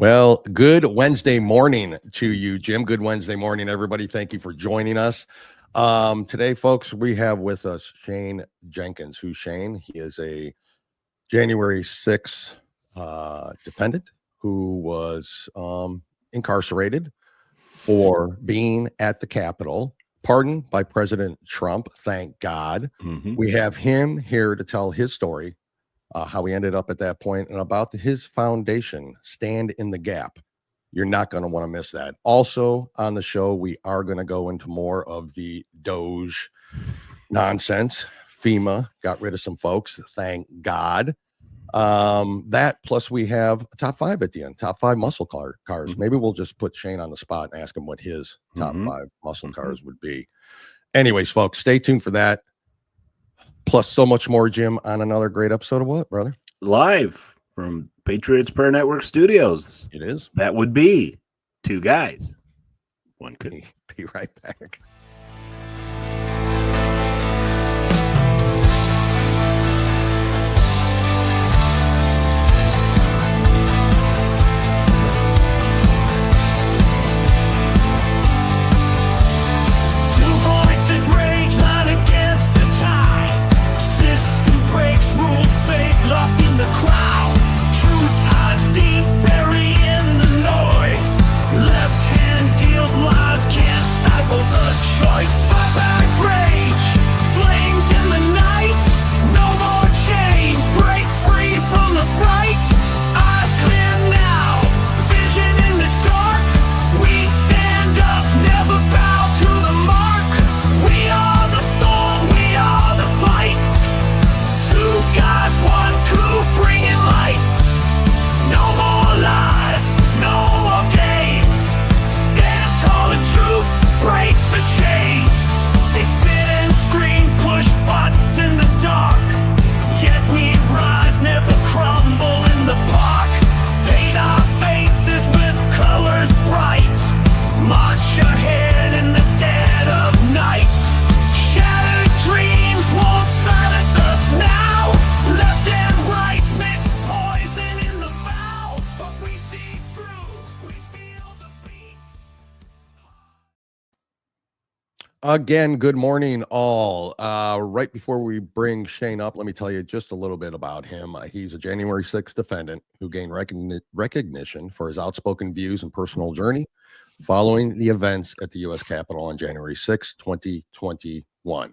Well, good Wednesday morning to you, Jim. Good Wednesday morning, everybody. Thank you for joining us. Today, folks, we have with us Shane Jenkins. Who's Shane? He is a January 6th defendant who was incarcerated for being at the Capitol, pardoned by President Trump. Thank God. We have him here to tell his story. How he ended up at that point, and about his foundation, Stand in the Gap. You're not going to want to miss that. Also on the show, we are going to go into more of the DOGE nonsense. FEMA got rid of some folks, thank God. That plus we have a top five at the end, top five muscle cars. Maybe we'll just put Shane on the spot and ask him what his top five muscle cars would be. Anyways, folks, stay tuned for that. Plus so much more, Jim, on another great episode of what, brother? Live from Patriots Prayer Network Studios. It is. That would be two guys. One could be right back. Lost in the crowd, truth hides deep, buried in the noise. Left hand deals lies, can't stifle the choice. Fight back rage, flames in the night. No more chains, break free from the fright. Eyes clear now, vision in the dark. We stand up, never bow to the mark. We are the storm, we are the fight. Two guys, one crew, bringing light. No more lies, no more games. Stand tall and truth, break the chains. They spit and scream, push buttons in the dark. Yet we rise, never crumble in the park. Paint our faces with colors bright. March ahead in the dead of night. Shattered dreams won't silence us now. Left and right mixed poison in the vow. But we see through, we feel the beat. Again, good morning, all. Right before we bring Shane up, let me tell you just a little bit about him. He's a January 6th defendant who gained recognition for his outspoken views and personal journey following the events at the U.S. Capitol on January 6, 2021.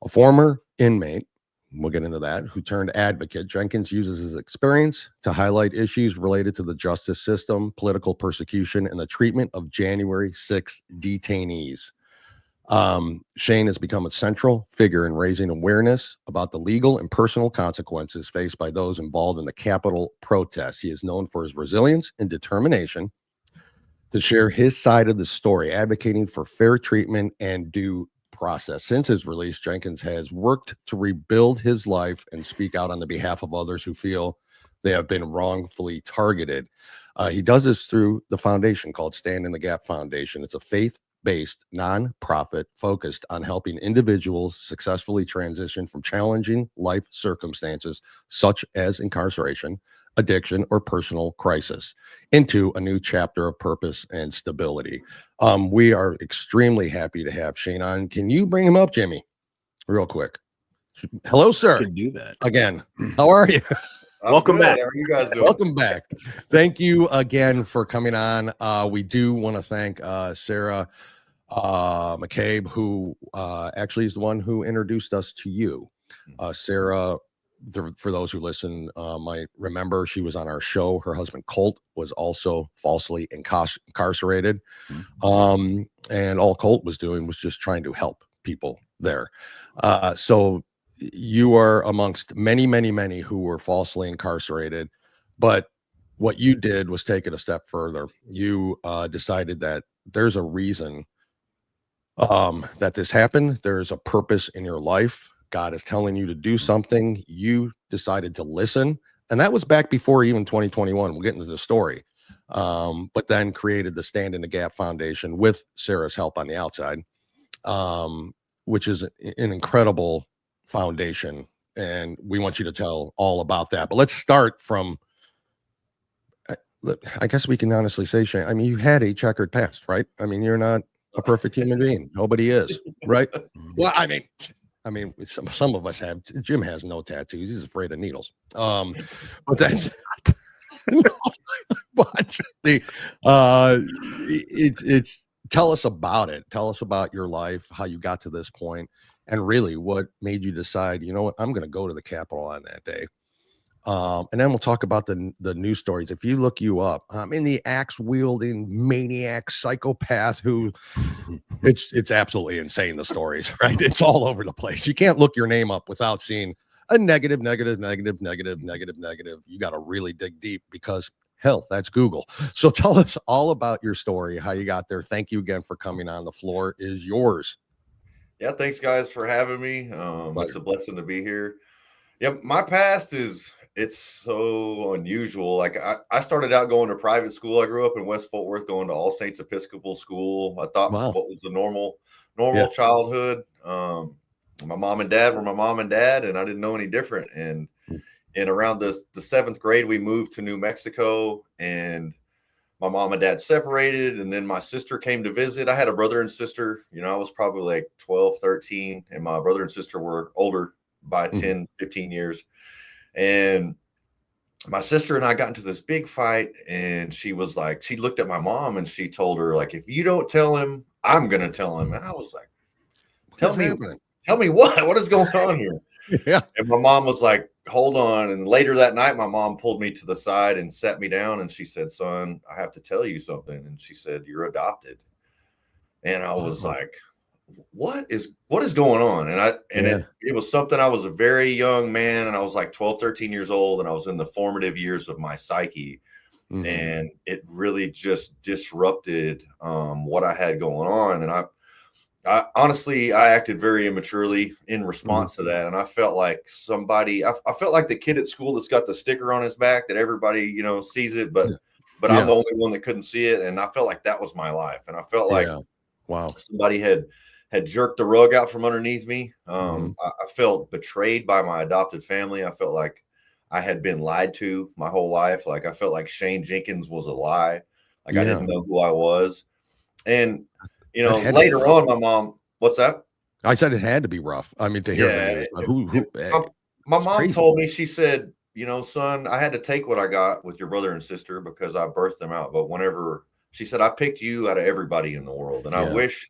A former inmate, we'll get into that, who turned advocate, Jenkins uses his experience to highlight issues related to the justice system, political persecution, and the treatment of January 6 detainees. Shane has become a central figure in raising awareness about the legal and personal consequences faced by those involved in the Capitol protests. He is known for his resilience and determination to share his side of the story, advocating for fair treatment and due process. Since his release, Jenkins has worked to rebuild his life and speak out on the behalf of others who feel they have been wrongfully targeted. He does this through the foundation called Stand in the Gap Foundation. It's a faith-based nonprofit focused on helping individuals successfully transition from challenging life circumstances such as incarceration, addiction, or personal crisis into a new chapter of purpose and stability. We are extremely happy to have Shane on. Can you bring him up, Jimmy, real quick? Hello, sir. Could do that again. How are you? Welcome back. How are you guys doing? Welcome back. Thank you again for coming on. We do want to thank Sarah McCabe, who actually is the one who introduced us to you. Sarah, for those who listen, might remember, she was on our show. Her husband Colt was also falsely incarcerated, and all Colt was doing was just trying to help people there. So you are amongst many who were falsely incarcerated, but what you did was take it a step further. You decided that there's a reason that this happened. There's a purpose in your life. God is telling you to do something. You decided to listen. And that was back before even 2021. We'll get into the story. But then created the Stand in the Gap Foundation with Sarah's help on the outside, which is an incredible foundation. And we want you to tell all about that. But let's start from look, I guess we can honestly say, Shane, I mean, you had a checkered past, right? I mean, you're not a perfect human being. Nobody is, right? Well, I mean, some of us have. Jim has no tattoos. He's afraid of needles. But that's no, but the it's tell us about it. Tell us about your life, how you got to this point, and really what made you decide, you know what, I'm going to go to the Capitol on that day. And then we'll talk about the news stories. If you look you up, I'm in the axe wielding maniac psychopath who it's absolutely insane. The stories, right? It's all over the place. You can't look your name up without seeing a negative, negative, negative, negative, negative, negative. You got to really dig deep because hell, that's Google. So tell us all about your story, how you got there. Thank you again for coming on. The floor is yours. Yeah, thanks guys for having me. It's a blessing to be here. Yeah, my past it's so unusual. Like I started out going to private school. I grew up in West Fort Worth, going to All Saints Episcopal School. I thought Wow. what was the normal childhood. My mom and dad were my mom and dad, and I didn't know any different. And around the 7th grade, we moved to New Mexico, and my mom and dad separated, and then my sister came to visit. I had a brother and sister. You know, I was probably like 12, 13, and my brother and sister were older by 10, 15 years. And my sister and I got into this big fight, and she was like, she looked at my mom and she told her, like, if you don't tell him, I'm going to tell him. And I was like, tell me what is going on here? Yeah. And my mom was like, hold on. And later that night, my mom pulled me to the side and sat me down, and she said, son, I have to tell you something. And she said, you're adopted. And I was like, what is going on? And it was something. I was a very young man, and I was like 12, 13 years old, and I was in the formative years of my psyche. And it really just disrupted what I had going on. And I honestly, I acted very immaturely in response to that. And I felt like I felt like the kid at school that's got the sticker on his back that everybody, you know, sees it, but I'm the only one that couldn't see it. And I felt like that was my life. And I felt like somebody had jerked the rug out from underneath me. I felt betrayed by my adopted family. I felt like I had been lied to my whole life. Like I felt like Shane Jenkins was a lie. Like I didn't know who I was. And you know, later on, my mom, what's that? I said it had to be rough. I mean, to hear my mom crazy. Told me, she said, you know, son, I had to take what I got with your brother and sister because I birthed them out. But whenever she said, I picked you out of everybody in the world. And I wish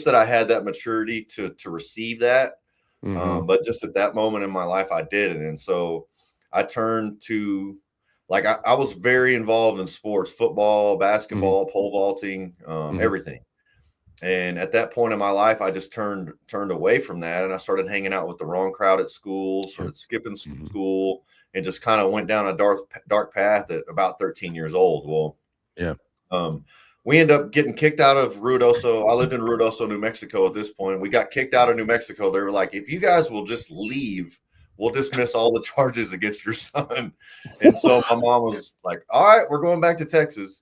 that I had that maturity to receive that. But just at that moment in my life, I didn't. And so I turned to, like, I was very involved in sports, football, basketball, pole vaulting, everything. And at that point in my life, I just turned away from that. And I started hanging out with the wrong crowd at school, started skipping school, and just kind of went down a dark path at about 13 years old. Well, we ended up getting kicked out of Ruidoso. I lived in Ruidoso, New Mexico at this point. We got kicked out of New Mexico. They were like, if you guys will just leave, we'll dismiss all the charges against your son. And so my mom was like, all right, we're going back to Texas.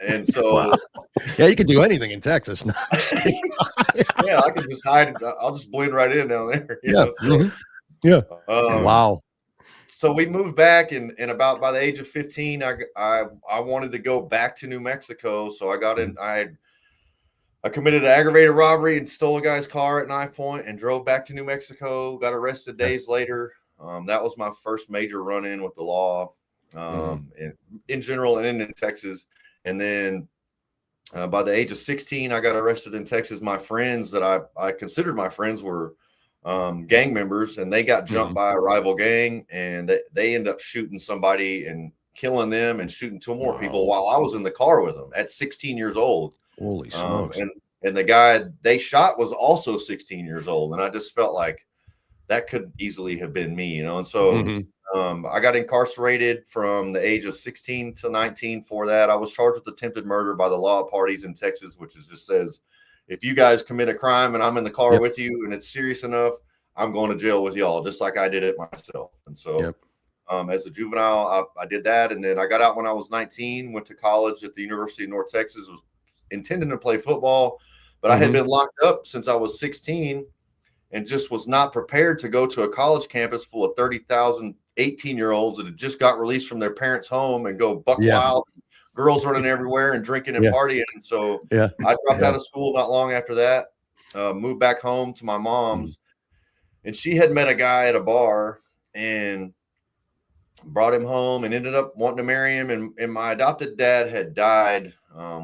And so, you can do anything in Texas. Yeah, I can just hide. I'll just blend right in down there. Wow. So we moved back, and about by the age of 15, I wanted to go back to New Mexico. So I got in. I committed an aggravated robbery and stole a guy's car at knife point and drove back to New Mexico. Got arrested days later. That was my first major run-in with the law, in general and in Texas. And then by the age of 16, I got arrested in Texas. My friends that I considered my friends were gang members, and they got jumped by a rival gang, and they end up shooting somebody and killing them and shooting 2 more people while I was in the car with them at 16 years old. Holy smokes. And the guy they shot was also 16 years old. And I just felt like that could easily have been me, you know? And so I got incarcerated from the age of 16 to 19 for that. I was charged with attempted murder by the law parties in Texas, which just says, if you guys commit a crime and I'm in the car with you and it's serious enough, I'm going to jail with y'all, just like I did it myself. And so as a juvenile, I did that. And then I got out when I was 19, went to college at the University of North Texas, was intending to play football, but I had been locked up since I was 16 and just was not prepared to go to a college campus full of 30,000 18-year-olds that had just got released from their parents' home and go buck Yeah. wild, girls running everywhere and drinking and Yeah. partying. And so Yeah. I dropped out of school not long after that, moved back home to my mom's, and she had met a guy at a bar and brought him home and ended up wanting to marry him. And my adopted dad had died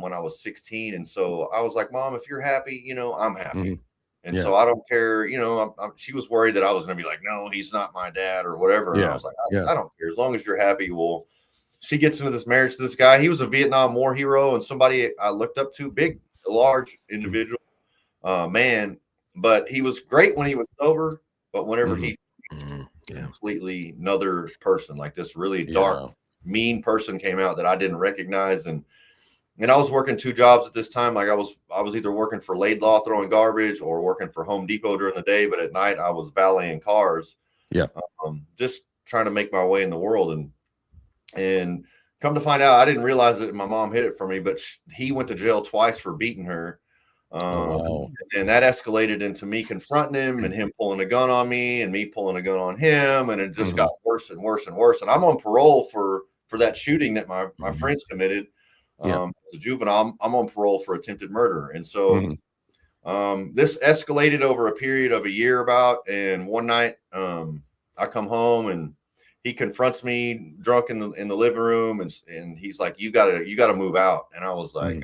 when I was 16. And so I was like, Mom, if you're happy, you know, I'm happy. And so I don't care, you know, she was worried that I was going to be like, no, he's not my dad or whatever. And I was like, I don't care. As long as you're happy. Well, she gets into this marriage to this guy. He was a Vietnam War hero and somebody I looked up to, big, large individual man, but he was great when he was sober. But whenever he completely another person, like this really dark, mean person came out that I didn't recognize. And I was working 2 jobs at this time. Like I was either working for Laidlaw throwing garbage or working for Home Depot during the day, but at night I was valeting cars. Just trying to make my way in the world. And come to find out, I didn't realize that my mom hid it from me, but he went to jail twice for beating her. And that escalated into me confronting him and him pulling a gun on me and me pulling a gun on him. And it just got worse and worse and worse. And I'm on parole for that shooting that my friends committed. As a juvenile, I'm on parole for attempted murder. And so this escalated over a period of a year about. And one night I come home and he confronts me drunk in the living room. And he's like, you gotta move out. And I was like,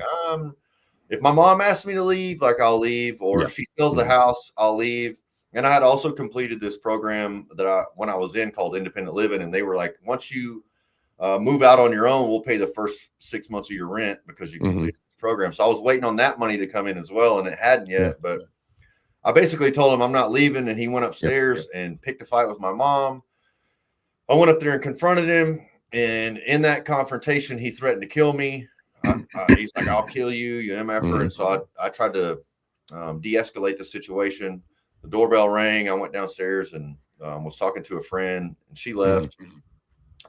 if my mom asks me to leave, like I'll leave, or if she sells the house, I'll leave. And I had also completed this program that when I was in called independent living. And they were like, once you move out on your own, we'll pay the first 6 months of your rent because you completed this program. So I was waiting on that money to come in as well. And it hadn't yet, but I basically told him I'm not leaving. And he went upstairs and picked a fight with my mom. I went up there and confronted him. And in that confrontation, he threatened to kill me. He's like, I'll kill you, you MFer. And so I tried to de-escalate the situation. The doorbell rang. I went downstairs and was talking to a friend and she left.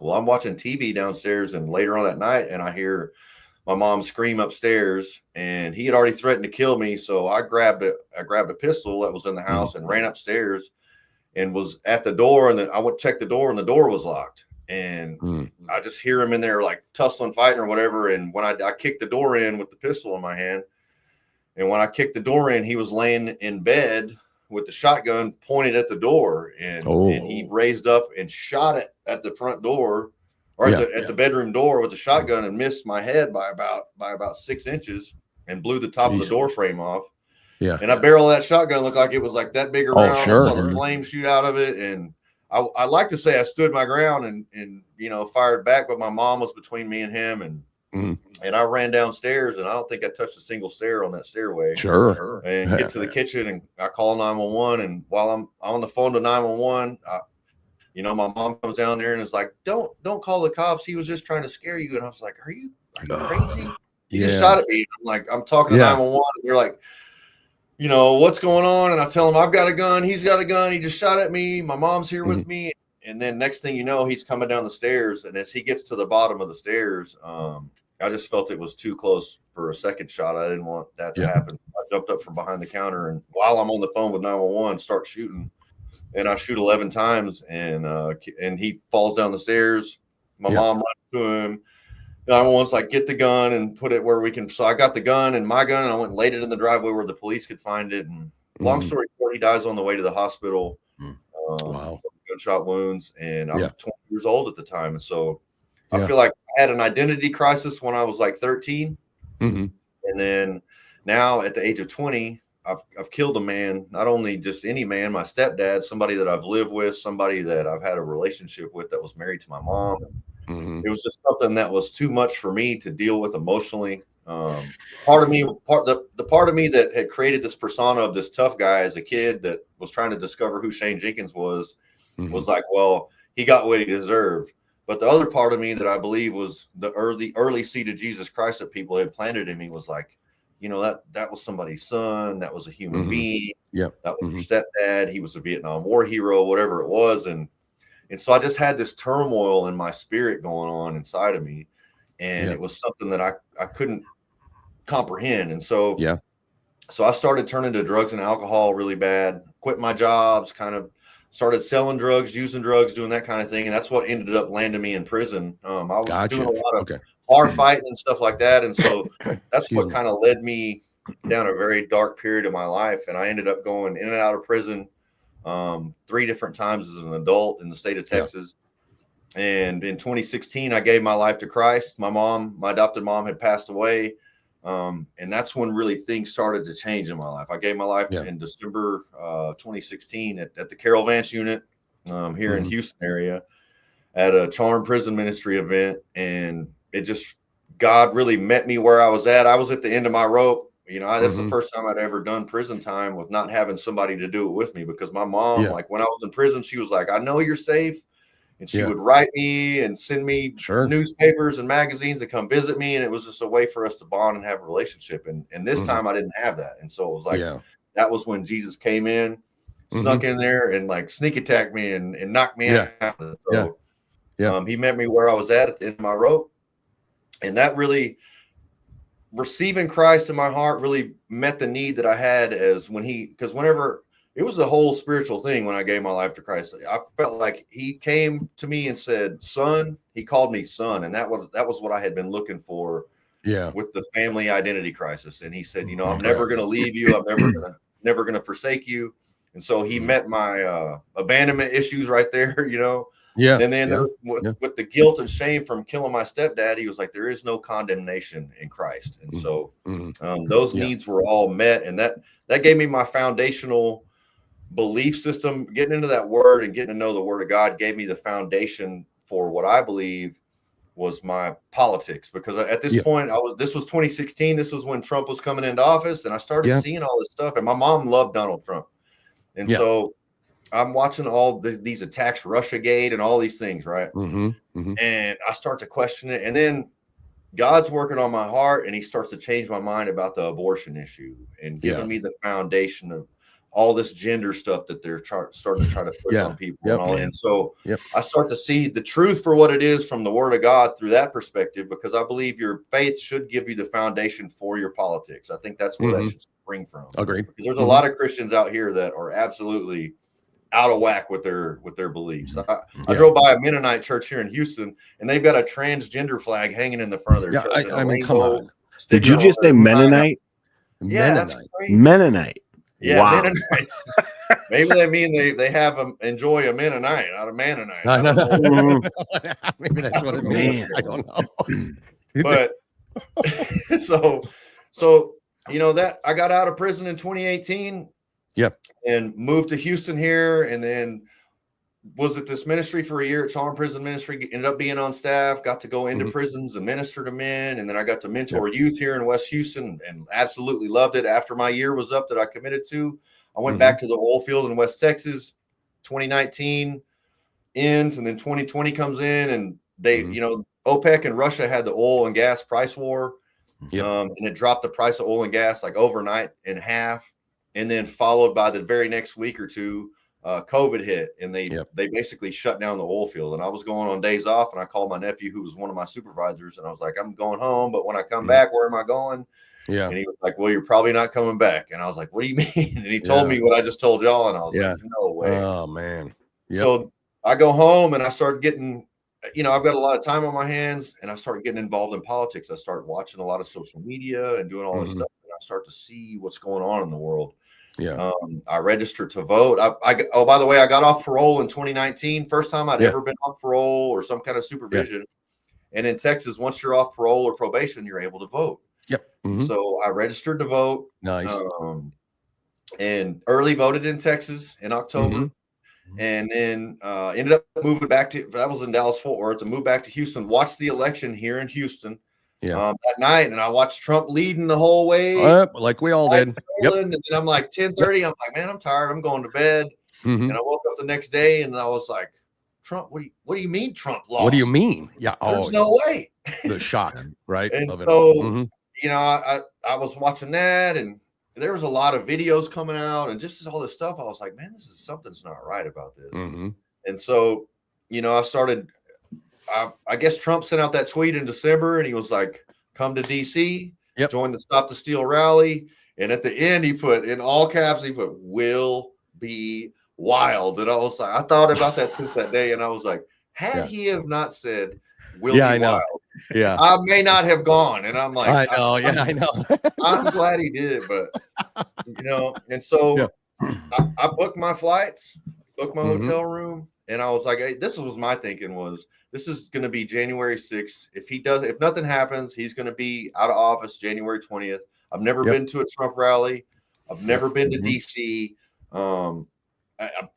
Well, I'm watching TV downstairs and later on that night and I hear my mom scream upstairs and he had already threatened to kill me. So I grabbed a pistol that was in the house and ran upstairs and was at the door. And then I went check the door and the door was locked. And I just hear him in there like tussling, fighting or whatever. And when I kicked the door in with the pistol in my hand, and when I kicked the door in, he was laying in bed with the shotgun pointed at the door. And he raised up and shot it at the front door or at the bedroom door with the shotgun and missed my head by about 6 inches and blew the top of the door frame off. And I barrel of that shotgun looked like it was like that big around. I saw the flame shoot out of it. And I like to say I stood my ground and you know, fired back, but my mom was between me and him. And I ran downstairs and I don't think I touched a single stair on that stairway. And get to the kitchen and I call 911. And while I'm on the phone to 911, you know, my mom comes down there and is like, don't call the cops. He was just trying to scare you. And I was like, are you crazy? He just shot at me. I'm like, I'm talking to 911 and they're like, you know, what's going on? And I tell him I've got a gun. He's got a gun. He just shot at me. My mom's here with me. And then next thing you know, he's coming down the stairs. And as he gets to the bottom of the stairs, I just felt it was too close for a second shot. I didn't want that to happen. I jumped up from behind the counter. And while I'm on the phone with 911, start shooting. And I shoot 11 times. And he falls down the stairs. My mom runs to him. 911's like, get the gun and put it where we can. So I got the gun and my gun and I went and laid it in the driveway where the police could find it. And long story short, he dies on the way to the hospital. Gunshot wounds. And I was 20 years old at the time. And so I feel like I had an identity crisis when I was like 13. And then now at the age of 20, I've killed a man, not only just any man, my stepdad, somebody that I've lived with, somebody that I've had a relationship with that was married to my mom. It was just something that was too much for me to deal with emotionally. Part of me that had created this persona of this tough guy as a kid that was trying to discover who Shane Jenkins was like, well, he got what he deserved. But the other part of me that I believe was the early seed of Jesus Christ that people had planted in me was like, you know, that was somebody's son. That was a human being. That was your stepdad. He was a Vietnam War hero, whatever it was. And so I just had this turmoil in my spirit going on inside of me. And it was something that I couldn't comprehend. And so, so I started turning to drugs and alcohol really bad, quit my jobs, kind of started selling drugs, using drugs, doing that kind of thing. And that's what ended up landing me in prison. I was doing a lot of bar fighting and stuff like that. And so that's what kind of led me down a very dark period of my life. And I ended up going in and out of prison 3 different times as an adult in the state of Texas. And in 2016, I gave my life to Christ. My adopted mom had passed away. And that's when really things started to change in my life. I gave my life in December 2016 at the Carol Vance unit here in Houston area at a Charm Prison Ministry event. And God really met me where I was at. I was at the end of my rope. You know, that's the first time I'd ever done prison time with not having somebody to do it with me, because my mom, like when I was in prison, she was like, I know you're safe. And she would write me and send me newspapers and magazines to come visit me. And it was just a way for us to bond and have a relationship. And this time I didn't have that. And so it was like, that was when Jesus came in, snuck in there and like sneak attacked me and knocked me out. And so he met me where I was at the end of my rope. And that really, receiving Christ in my heart really met the need that I had because whenever it was a whole spiritual thing when I gave my life to Christ. I felt like he came to me and said, son. He called me son. And that was what I had been looking for with the family identity crisis. And he said, you know, I'm never going to leave you. I'm never going to forsake you. And so he met my abandonment issues right there, you know. And then with the guilt and shame from killing my stepdad, he was like, there is no condemnation in Christ. And so those needs were all met. And that gave me my foundational belief system. Getting into that word and getting to know the word of God gave me the foundation for what I believe was my politics, because at this point this was 2016. This was when Trump was coming into office, and I started seeing all this stuff. And my mom loved Donald Trump. And so I'm watching all these attacks, Russiagate and all these things. Right. And I start to question it. And then God's working on my heart, and he starts to change my mind about the abortion issue and giving me the foundation of all this gender stuff that they're starting to try to push on people and all. And so I start to see the truth for what it is from the word of God through that perspective, because I believe your faith should give you the foundation for your politics. I think that's where that should spring from. Agreed. Because there's a lot of Christians out here that are absolutely out of whack with their beliefs. I drove by a Mennonite church here in Houston, and they've got a transgender flag hanging in the front of their church. I mean, come on. Did you just say Mennonite? Yeah, that's crazy. Mennonite. Yeah, wow. Mennonites. Maybe they mean they have enjoy a Mennonite, not a Mannonite. I don't know. Maybe that's what it means. I don't know. But so you know that I got out of prison in 2018. And moved to Houston here, and then was at this ministry for a year at Charm Prison Ministry. Ended up being on staff, got to go into prisons and minister to men, and then I got to mentor youth here in West Houston, and absolutely loved it. After my year was up that I committed to, I went back to the oil field in West Texas. 2019 ends, and then 2020 comes in, and they, you know, OPEC and Russia had the oil and gas price war, and it dropped the price of oil and gas like overnight in half, and then followed by the very next week or two, COVID hit, and they basically shut down the oil field. And I was going on days off, and I called my nephew, who was one of my supervisors, and I was like, I'm going home, but when I come back, where am I going? And he was like, well, you're probably not coming back. And I was like, what do you mean? And he told me what I just told y'all, and I was like, no way. Oh man. So I go home, and I start getting, you know, I've got a lot of time on my hands, and I start getting involved in politics. I start watching a lot of social media and doing all this stuff, and I start to see what's going on in the world. I registered to vote. Oh, by the way, I got off parole in 2019. First time I'd ever been off parole or some kind of supervision. And in Texas, once you're off parole or probation, you're able to vote. So I registered to vote. Nice. And early voted in Texas in October. And then ended up moving back to, that was in Dallas-Fort Worth, to move back to Houston, watched the election here in Houston. That night, and I watched Trump leading the whole way, like we all did. And then I'm like 10:30. I'm like, man, I'm tired. I'm going to bed. And I woke up the next day, and I was like, Trump, what do you mean Trump lost? What do you mean? There's no way. The shock, right? And so, you know, I was watching that, and there was a lot of videos coming out, and just all this stuff. I was like, man, something's not right about this. And so, you know, I started. I guess Trump sent out that tweet in December, and he was like, come to DC, join the Stop the Steal rally. And at the end, he put in all caps, he put, will be wild. And I was like, I thought about that since that day, and I was like, had he have not said, "Will Yeah, be I know. wild," Yeah, I may not have gone. And I'm like, I know. Yeah, I know. I'm glad he did, but and Yeah. so I booked my flights, booked my Mhm. hotel room, and I was like, hey, this was my thinking was this is going to be January 6th. If nothing happens, he's going to be out of office January 20th. I've never Yep. been to a Trump rally. I've never been to Mhm. DC.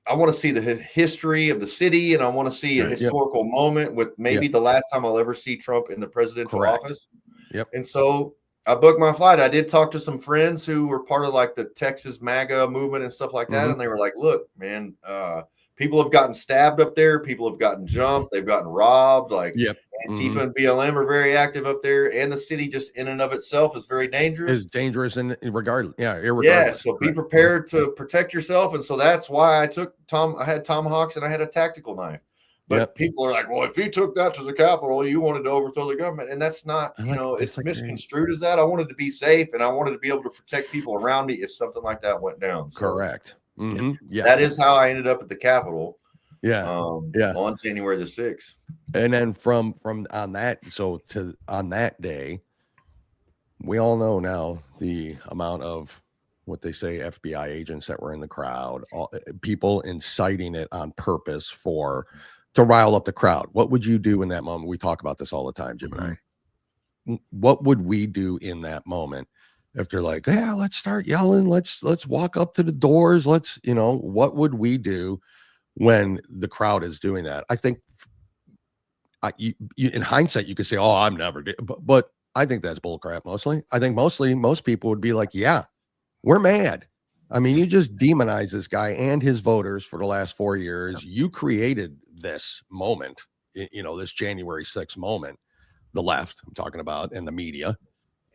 I want to see the history of the city, and I want to see a Right. Yep. historical moment with maybe the last time I'll ever see Trump in the presidential Correct. office. Yep. And so I booked my flight. I did talk to some friends who were part of like the Texas MAGA movement and stuff like that. Mhm. And they were like, look, man, people have gotten stabbed up there. People have gotten jumped. They've gotten robbed. Like Yep. Antifa Mhm. and BLM are very active up there. And the city just in and of itself is very dangerous. Is dangerous in regardless. Yeah, Yeah, irregardless. so be Correct. prepared to protect yourself. And so that's why I had tomahawks and I had a tactical knife. But Yep. people are like, well, if he took that to the Capitol, you wanted to overthrow the government. And that's not, it's misconstrued as that. I wanted to be safe and I wanted to be able to protect people around me if something like that went down. So Correct. Mhm. Yeah. that is how I ended up at the Capitol Yeah. Yeah. on January the 6th. And then from on that, on that day, we all know now the amount of what they say FBI agents that were in the crowd, people inciting it on purpose to rile up the crowd. What would you do in that moment? We talk about this all the time, Jim and I. What would we do in that moment if they're like, yeah, let's start yelling, let's walk up to the doors, what would we do when the crowd is doing that? I think in hindsight, you could say, oh, I'm never did, but I think that's bullcrap. I think most people would be like, yeah, we're mad. I mean, you just demonize this guy and his voters for the last 4 years. You created this moment, this January 6th moment, the left I'm talking about, and the media.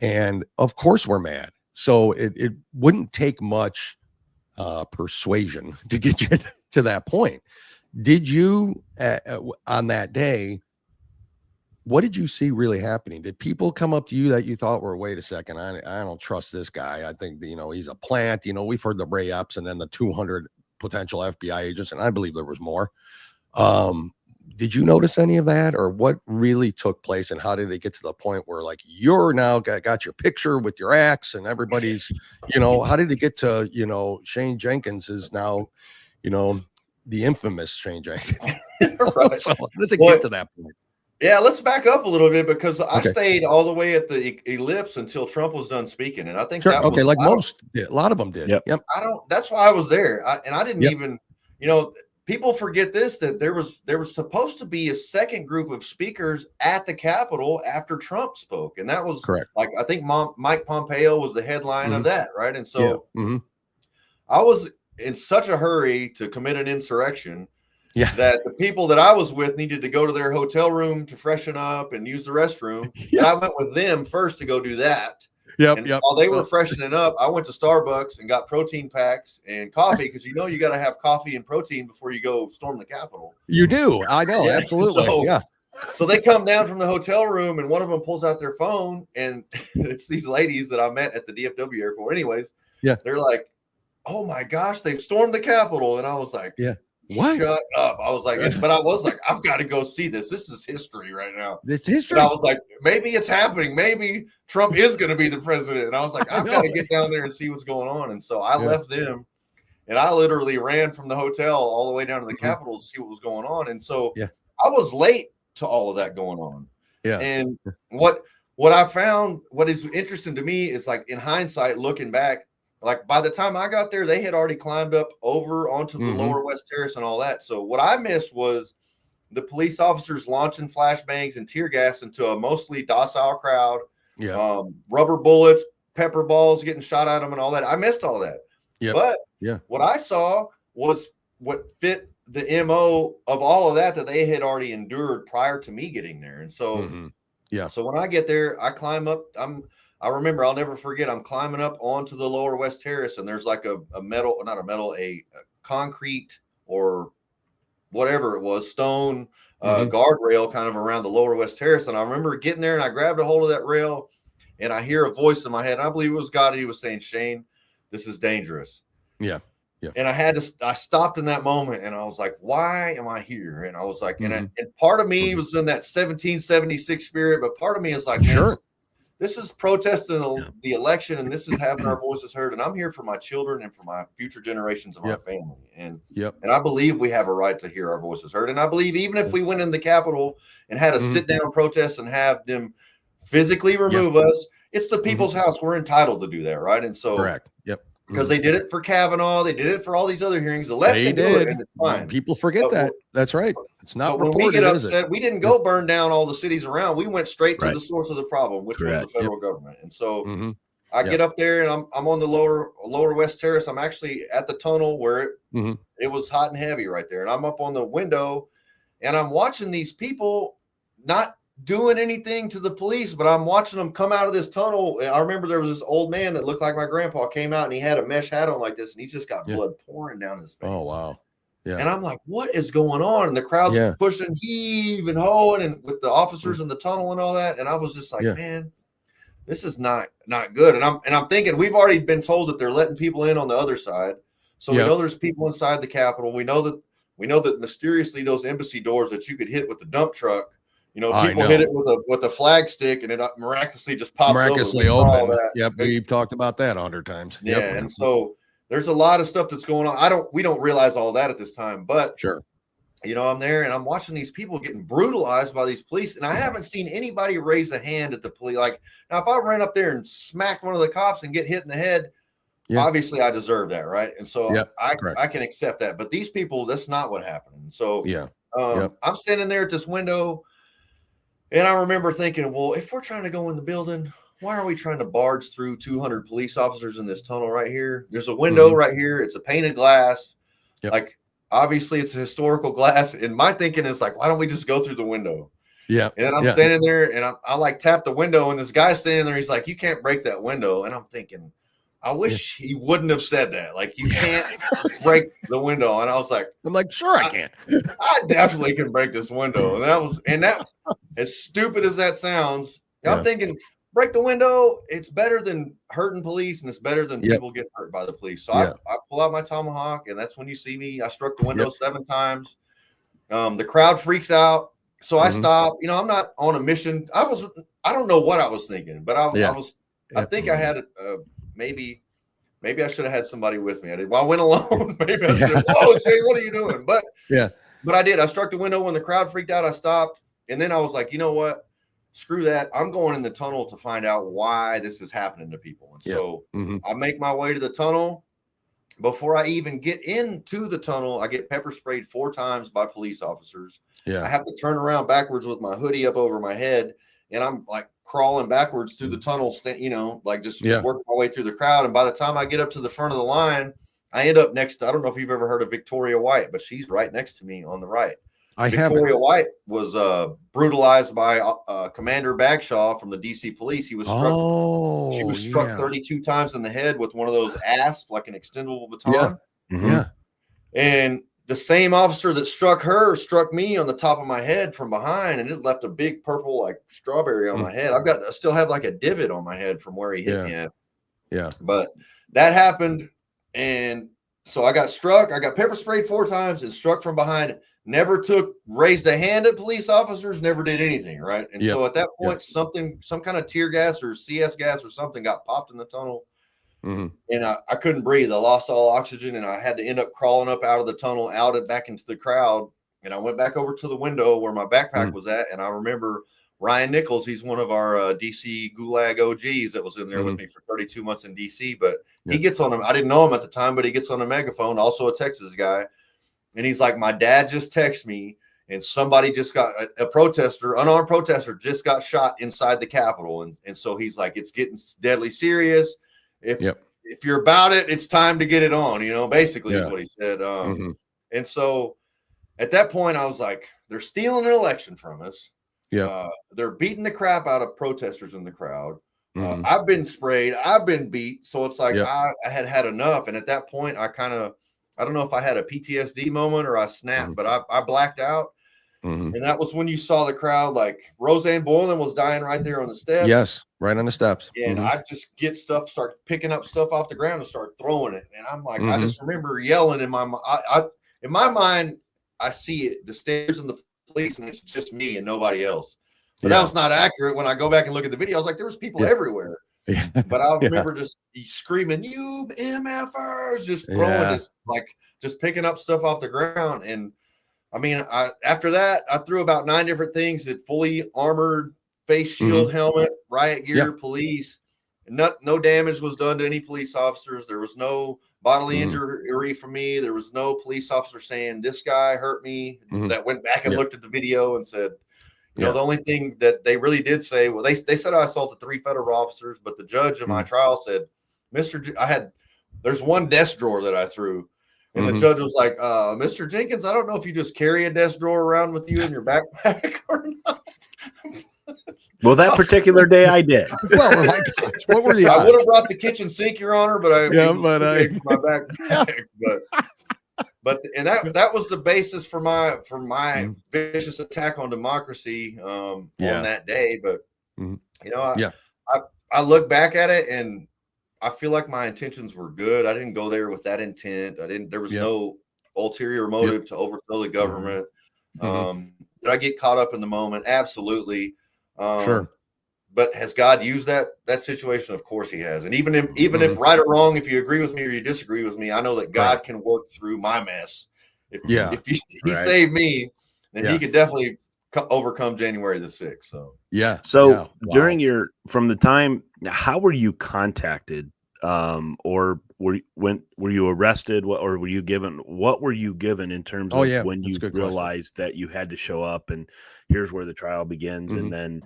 And of course we're mad. So it wouldn't take much persuasion to get you to that point. Did you, on that day, what did you see really happening? Did people come up to you that you thought were, wait a second, I don't trust this guy. I think, he's a plant. We've heard the Ray-ups and then the 200 potential FBI agents, and I believe there was more. Did you notice any of that, or what really took place, and how did it get to the point where like you're now got your picture with your axe and everybody's, how did it get to, Shane Jenkins is now, the infamous Shane Jenkins. Right. So how does it get to that point? Yeah, let's back up a little bit because I stayed all the way at the ellipse until Trump was done speaking, and I think that was like most did. A lot of them did. Yep. That's why I was there, and I didn't even, people forget this, that there was supposed to be a second group of speakers at the Capitol after Trump spoke, and that was correct. Like I think Mike Pompeo was the headline of that, right? And so I was in such a hurry to commit an insurrection. Yeah, that the people that I was with needed to go to their hotel room to freshen up and use the restroom. And I went with them first to go do that. While they were freshening up, I went to Starbucks and got protein packs and coffee because you got to have coffee and protein before you go storm the Capitol. You do, I know, absolutely. So they come down from the hotel room and one of them pulls out their phone, and it's these ladies that I met at the DFW airport. Anyways, they're like, "Oh my gosh, they've stormed the Capitol," and I was like, what? Shut up. I was like, I've got to go see this. This is history right now. It's history. And I was like, maybe it's happening. Maybe Trump is going to be the president. And I was like, I've got to get down there and see what's going on. And so I left them, and I literally ran from the hotel all the way down to the Capitol to see what was going on. And so I was late to all of that going on. Yeah. And what I found, what is interesting to me is, like, in hindsight, looking back, like by the time I got there, they had already climbed up over onto the lower West Terrace and all that. So what I missed was the police officers launching flashbangs and tear gas into a mostly docile crowd. Yeah. Rubber bullets, pepper balls getting shot at them and all that. I missed all that. Yeah. But what I saw was what fit the MO of all of that they had already endured prior to me getting there. And so, so when I get there, I climb up, I remember, I'll never forget, I'm climbing up onto the lower West Terrace, and there's like a concrete or whatever it was, stone guardrail kind of around the lower West Terrace. And I remember getting there and I grabbed a hold of that rail and I hear a voice in my head. And I believe it was God. He was saying, Shane, this is dangerous. Yeah. And I stopped in that moment and I was like, why am I here? And I was like, Mhm. and part of me was in that 1776 spirit, but part of me is like, man, Sure. this is protesting the election and this is having our voices heard. And I'm here for my children and for my future generations of my family. And I believe we have a right to hear our voices heard. And I believe even if we went in the Capitol and had a sit down protest and have them physically remove us, it's the people's house. We're entitled to do that. Right. And so, Correct. because they did it for Kavanaugh, they did it for all these other hearings. The left can do it, and it's fine. People forget that. That's right. It's not but reported. When we get upset, we didn't go burn down all the cities around. We went straight to the source of the problem, which was the federal government. And so I get up there, and I'm on the lower west terrace. I'm actually at the tunnel where it was hot and heavy right there, and I'm up on the window, and I'm watching these people not doing anything to the police, but I'm watching them come out of this tunnel. I remember there was this old man that looked like my grandpa came out and he had a mesh hat on like this, and he's just got blood pouring down his face. Oh, wow. Yeah. And I'm like, what is going on? And the crowd's pushing, heave and hoeing, and with the officers in the tunnel and all that. And I was just like, man, this is not good. And I'm thinking, we've already been told that they're letting people in on the other side. So we know there's people inside the Capitol. We know that mysteriously those embassy doors that you could hit with the dump truck, people hit it with a flag stick and it miraculously just pops open. Yep, we've talked about that 100 times. Yeah, and so there's a lot of stuff that's going on. We don't realize all that at this time, but sure. I'm there and I'm watching these people getting brutalized by these police, and I haven't seen anybody raise a hand at the police. Like, now, if I ran up there and smacked one of the cops and get hit in the head, obviously I deserve that, right? And so I can accept that. But these people, that's not what happened. So I'm standing there at this window. And I remember thinking, well, if we're trying to go in the building, why are we trying to barge through 200 police officers in this tunnel right here? There's a window right here. It's a painted glass. Like, obviously, it's a historical glass. And my thinking is like, why don't we just go through the window? Yeah. And then I'm standing there and I like tap the window. And this guy's standing there. He's like, you can't break that window. And I'm thinking, I wish he wouldn't have said that. Like, you can't break the window. And I was like, sure I can. I definitely can break this window. And that as stupid as that sounds, I'm thinking, break the window. It's better than hurting police, and it's better than people get hurt by the police. So I pull out my tomahawk, and that's when you see me. I struck the window 7 times. The crowd freaks out. So I stop. I'm not on a mission. I don't know what I was thinking, but I think I had maybe I should have had somebody with me. I went alone. Maybe I said, whoa, Shane, what are you doing? But I did. I struck the window. When the crowd freaked out, I stopped. And then I was like, you know what? Screw that. I'm going in the tunnel to find out why this is happening to people. And so I make my way to the tunnel. Before I even get into the tunnel, I get pepper sprayed 4 times by police officers. I have to turn around backwards with my hoodie up over my head. And I'm like crawling backwards through the tunnel, working my way through the crowd. And by the time I get up to the front of the line, I end up next to, I don't know if you've ever heard of Victoria White, but she's right next to me on the right. Victoria White was brutalized by Commander Bagshaw from the DC police. He was struck. She was struck 32 times in the head with one of those asps, like an extendable baton. And the same officer that struck her struck me on the top of my head from behind, and it left a big purple like strawberry on my head. I still have like a divot on my head from where he hit me at. But that happened, and so I got struck. I got pepper sprayed 4 times and struck from behind. Never raised a hand at police officers, never did anything, right? And so at that point, some kind of tear gas or CS gas or something got popped in the tunnel. And I couldn't breathe. I lost all oxygen, and I had to end up crawling up out of the tunnel, out and back into the crowd. And I went back over to the window where my backpack was at. And I remember Ryan Nichols, he's one of our DC Gulag OGs that was in there with me for 32 months in DC. But he gets on him. I didn't know him at the time, but he gets on a megaphone, also a Texas guy. And he's like, my dad just texted me, and somebody just got a protester, unarmed protester, just got shot inside the Capitol. And so he's like, it's getting deadly serious. If you're about it, it's time to get it on, basically is what he said. And so at that point, I was like, they're stealing an election from us. They're beating the crap out of protesters in the crowd. I've been sprayed. I've been beat. So it's like I had enough. And at that point, I don't know if I had a PTSD moment or I snapped, but I blacked out. Mhm. And that was when you saw the crowd, like Roseanne Boylan was dying right there on the steps. Yes, right on the steps. And Mhm. I just get stuff, start picking up stuff off the ground and start throwing it. And I'm like, I Mhm. just remember yelling in my in my mind, I see it, the stairs and the police, and it's just me and nobody else. But that Yeah. was not accurate. When I go back and look at the video, I was like, there was people Yeah. everywhere. Yeah. But I Yeah. remember just screaming, "You MFers!" Just throwing Yeah. this, like just picking up stuff off the ground. And I mean, after that, I threw about 9 different things that fully armored, face shield, helmet, riot gear, police. No damage was done to any police officers. There was no bodily injury for me. There was no police officer saying this guy hurt me. That went back and looked at the video and said, you know, the only thing that they really did say, well, they said I assaulted 3 federal officers, but the judge in my trial said, there's one desk drawer that I threw. And the judge was like, Mr. Jenkins, I don't know if you just carry a desk drawer around with you in your backpack or not. Well, that particular day I did. Well, oh my gosh, what were the I odds? would have brought the kitchen sink, Your Honor, but it was but too big for my backpack. But that was the basis for my vicious attack on democracy on that day. But you know, I look back at it and I feel like my intentions were good. I didn't go there with that intent. There was no ulterior motive to overthrow the government. Did I get caught up in the moment? Absolutely. Sure. But has God used that situation? Of course he has. And even if right or wrong, if you agree with me or you disagree with me, I know that God can work through my mess. If he saved me, then he could definitely overcome January the 6th. So during from the time, how were you contacted, or were you arrested? What were you given in terms of when you realized that you had to show up and here's where the trial begins? And then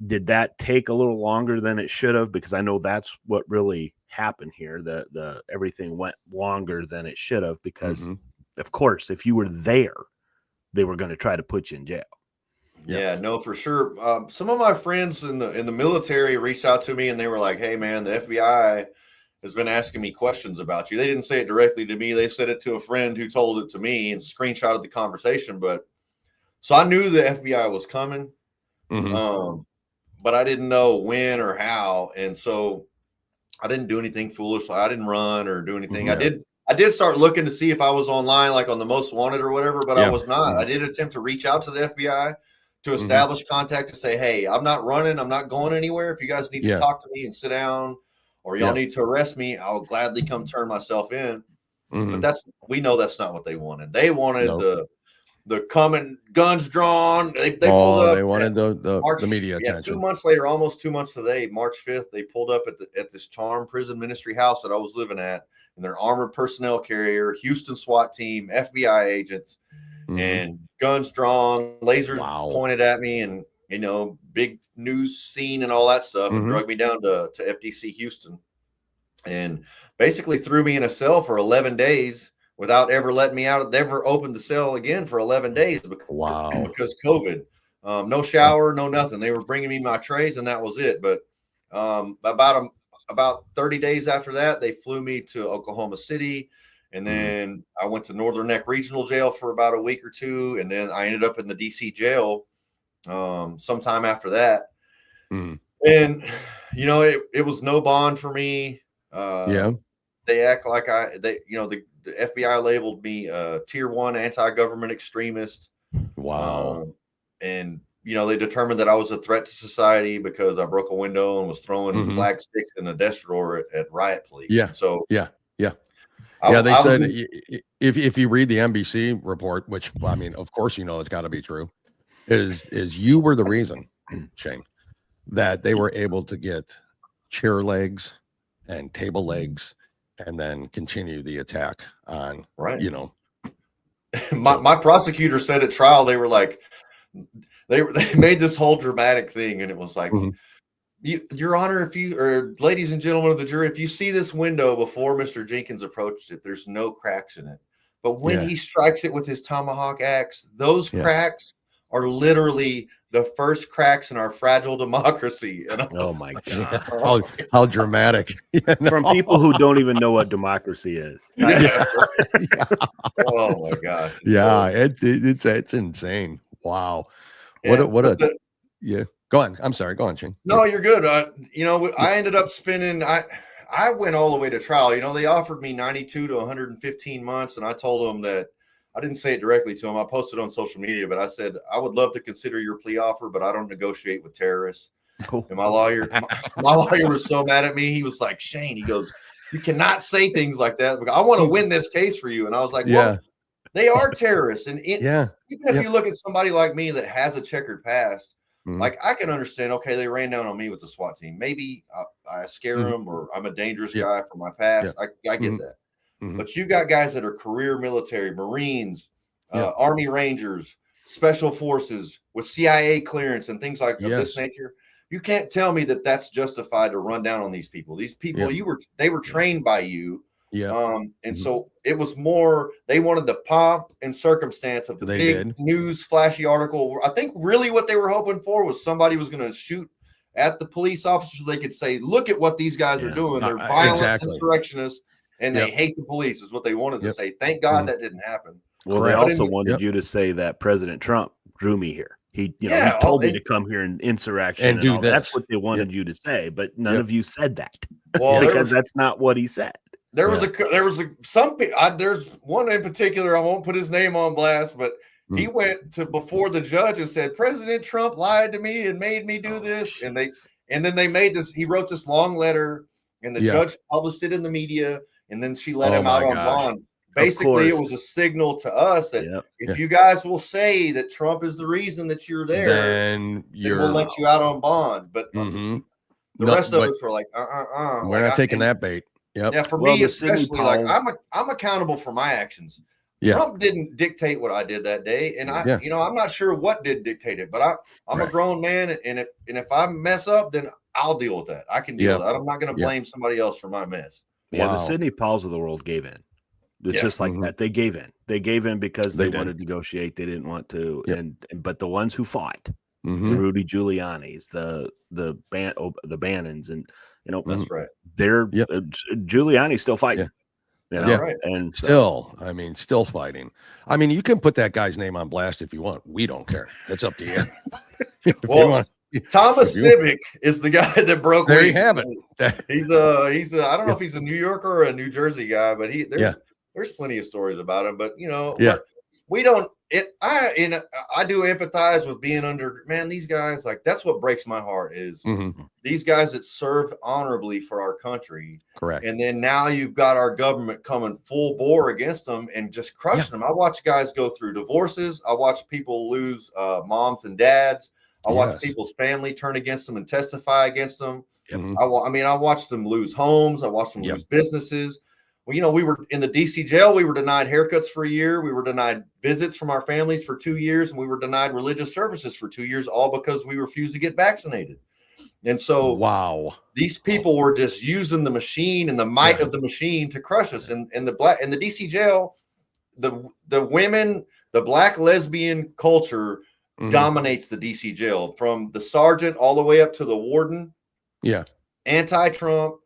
did that take a little longer than it should have? Because I know that's what really happened here. The everything went longer than it should have because of course, if you were there, they were going to try to put you in jail. Yeah, no, for sure. Some of my friends in the military reached out to me and they were like, "Hey man, the FBI has been asking me questions about you." They didn't say it directly to me. They said it to a friend who told it to me and screenshotted the conversation. But so I knew the FBI was coming, but I didn't know when or how. And so I didn't do anything foolish. I didn't run or do anything. I did start looking to see if I was online, like on the Most Wanted or whatever, but I was not. I did attempt to reach out to the FBI to establish contact to say, "Hey, I'm not running. I'm not going anywhere. If you guys need to talk to me and sit down or y'all need to arrest me, I'll gladly come turn myself in." But we know that's not what they wanted. They wanted the coming guns drawn. They pulled up. They wanted the media attention. 2 months later, almost 2 months today, March 5th, they pulled up at this Charm Prison Ministry house that I was living at, and their armored personnel carrier, Houston SWAT team, FBI agents, and guns drawn, lasers pointed at me, and big news scene and all that stuff, and drug me down to FDC Houston, and basically threw me in a cell for 11 days without ever letting me out. Never opened the cell again for 11 days because COVID. No shower, no nothing. They were bringing me my trays, and that was it. But about 30 days after that, they flew me to Oklahoma City. And then I went to Northern Neck Regional Jail for about a week or two. And then I ended up in the DC jail sometime after that. And, it was no bond for me. They act like the FBI labeled me tier 1 anti-government extremist. And, they determined that I was a threat to society because I broke a window and was throwing flag sticks in a desk drawer at riot police. They said if you read the NBC report, which I mean, of course, it's got to be true, is you were the reason, Shane, that they were able to get chair legs and table legs and then continue the attack on My prosecutor said at trial, they were like, they made this whole dramatic thing, and it was like, Your Honor, ladies and gentlemen of the jury, if you see this window before Mr. Jenkins approached it, there's no cracks in it. But when he strikes it with his tomahawk axe, those cracks are literally the first cracks in our fragile democracy. And oh my God. How dramatic. From people who don't even know what democracy is. Oh my God. Yeah, it's insane. Wow. Yeah, yeah. Go on. I'm sorry. Go on, Shane. No, you're good. I ended up spending, I went all the way to trial. They offered me 92 to 115 months. And I told them that I didn't say it directly to them. I posted on social media, but I said, I would love to consider your plea offer, but I don't negotiate with terrorists. And my lawyer was so mad at me. He was like, Shane, he goes, you cannot say things like that. I want to win this case for you. And I was like, well, they are terrorists. And even if you look at somebody like me that has a checkered past, like I can understand, okay, they ran down on me with the SWAT team. Maybe I scare them, or I'm a dangerous guy from my past. I get that. But you got guys that are career military, Marines, Army Rangers, Special Forces with CIA clearance and things like of this nature. You can't tell me that that's justified to run down on these people. These people, they were trained by you. And so it was more, they wanted the pomp and circumstance of the big news flashy article. I think really what they were hoping for was somebody was going to shoot at the police officers so they could say, look at what these guys are doing. They're violent insurrectionists and they hate the police is what they wanted to say. Thank God that didn't happen. Well, they also wanted you to say that President Trump drew me here. He told me to come here in insurrection and do this. That's what they wanted you to say, but none of you said that. Well, because that's not what he said. There's one in particular, I won't put his name on blast, but he went to before the judge and said, President Trump lied to me and made me do this. And then they made this, he wrote this long letter and the judge published it in the media. And then she let him out on bond. Basically, it was a signal to us that if you guys will say that Trump is the reason that you're there, then we'll let you out on bond. But the rest of us were like, we're not taking that bait. Yeah, for me especially, like I'm accountable for my actions. Trump didn't dictate what I did that day, and I'm not sure what did dictate it, but I'm a grown man, and if I mess up, then I'll deal with that. I can deal with that. I'm not going to blame somebody else for my mess. Yeah, the Sidney Powells of the world gave in. It's just like that. They gave in. They gave in because they wanted to negotiate. They didn't want to. But the ones who fought, the Rudy Giuliani's, the Bannons, and that's right. They're Giuliani's still fighting. And still fighting. I mean, you can put that guy's name on blast if you want. We don't care. It's up to you. Thomas Civic is the guy that broke. There you have it. He's I don't know if he's a New Yorker or a New Jersey guy, but there's plenty of stories about him. But we don't. I do empathize with being under. Man, these guys, like, that's what breaks my heart is these guys that served honorably for our country. Correct. And then now you've got our government coming full bore against them and just crushing them. I watch guys go through divorces. I watch people lose moms and dads. I watch people's family turn against them and testify against them. I watched them lose homes. I watched them lose businesses. Well, we were in the DC jail. We were denied haircuts for a year. We were denied visits from our families for 2 years. And we were denied religious services for 2 years, all because we refused to get vaccinated. And so these people were just using the machine and the might of the machine to crush us. And the DC jail, the women, the black lesbian culture dominates the DC jail, from the sergeant all the way up to the warden. Anti-Trump,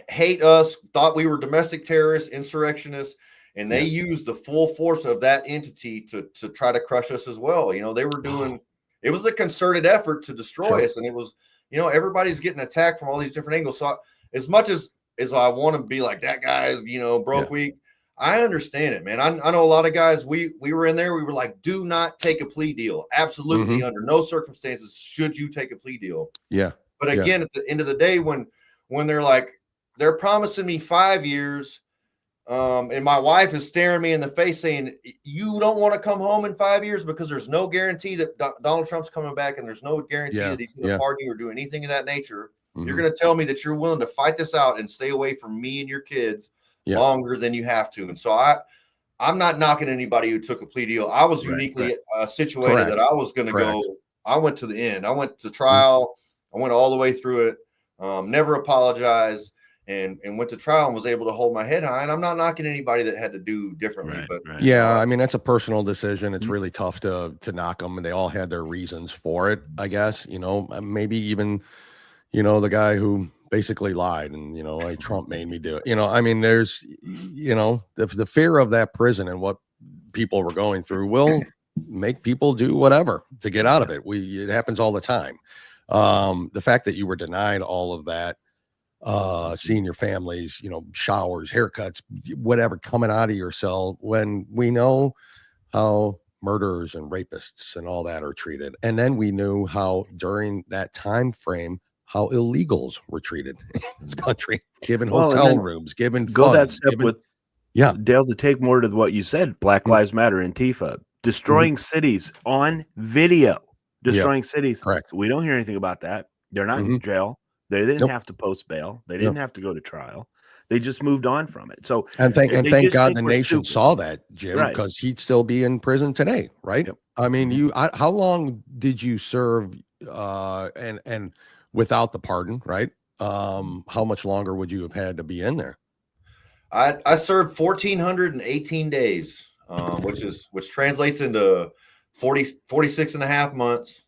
hate us, thought we were domestic terrorists, insurrectionists, and they used the full force of that entity to try to crush us as well. They were doing, it was a concerted effort to destroy us. And it was, everybody's getting attacked from all these different angles. So as much as I want to be like, that guy's, broke weak, I understand it, man. I know a lot of guys, we were in there, we were like, do not take a plea deal. Absolutely. Under no circumstances should you take a plea deal. But again, at the end of the day, when they're like, they're promising me 5 years, and my wife is staring me in the face saying, you don't want to come home in 5 years because there's no guarantee that Donald Trump's coming back, and there's no guarantee that he's going to pardon you or do anything of that nature. You're going to tell me that you're willing to fight this out and stay away from me and your kids longer than you have to. And so I'm not knocking anybody who took a plea deal. I was uniquely situated that I was going to go. I went to the end. I went to trial. I went all the way through it. Never apologized. And went to trial and was able to hold my head high. And I'm not knocking anybody that had to do differently. I mean, that's a personal decision. It's really tough to knock them, and they all had their reasons for it, I guess. Maybe even, the guy who basically lied and, like Trump made me do it. I mean, there's, the fear of that prison and what people were going through will make people do whatever to get out of it. It happens all the time. The fact that you were denied all of that, seeing your families, showers, haircuts, whatever coming out of your cell, when we know how murderers and rapists and all that are treated. And then we knew how during that time frame, how illegals were treated in this country, given hotel rooms, given go funds, that step with Dale, to take more to what you said, Black Lives Matter, Antifa, destroying cities on video, destroying cities. Correct. We don't hear anything about that. They're not in jail. They didn't have to post bail. They didn't have to go to trial. They just moved on from it. So thank God the nation saw that, Jim, because he'd still be in prison today, right? Yep. I mean, how long did you serve and without the pardon, right? How much longer would you have had to be in there? I served 1,418 days, which translates into 46 and a half months,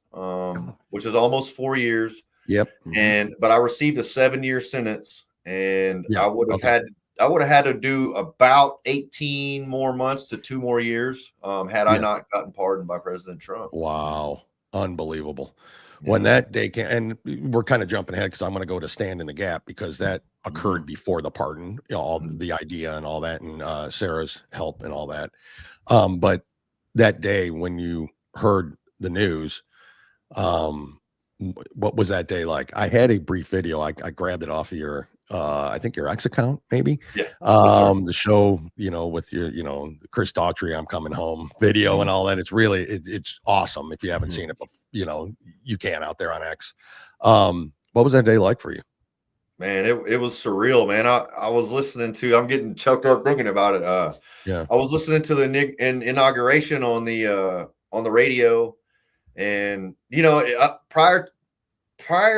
which is almost 4 years. Yep. But I received a 7-year sentence, and I would have had to do about 18 more months to 2 more years had I not gotten pardoned by President Trump. Wow. Unbelievable. When that day came, and we're kind of jumping ahead because I'm going to go to Stand in the Gap, because that occurred before the pardon, all the idea and all that, and Sarah's help and all that. But that day when you heard the news, what was that day like? I had a brief video. I grabbed it off of your, I think your X account, maybe. Yeah. The show, with your, Chris Daughtry, I'm Coming Home video and all that. It's really, it's awesome. If you haven't seen it, you can out there on X. What was that day like for you? Man, it was surreal, man. I was listening to, I'm getting choked up thinking about it. I was listening to the inauguration on the radio, and prior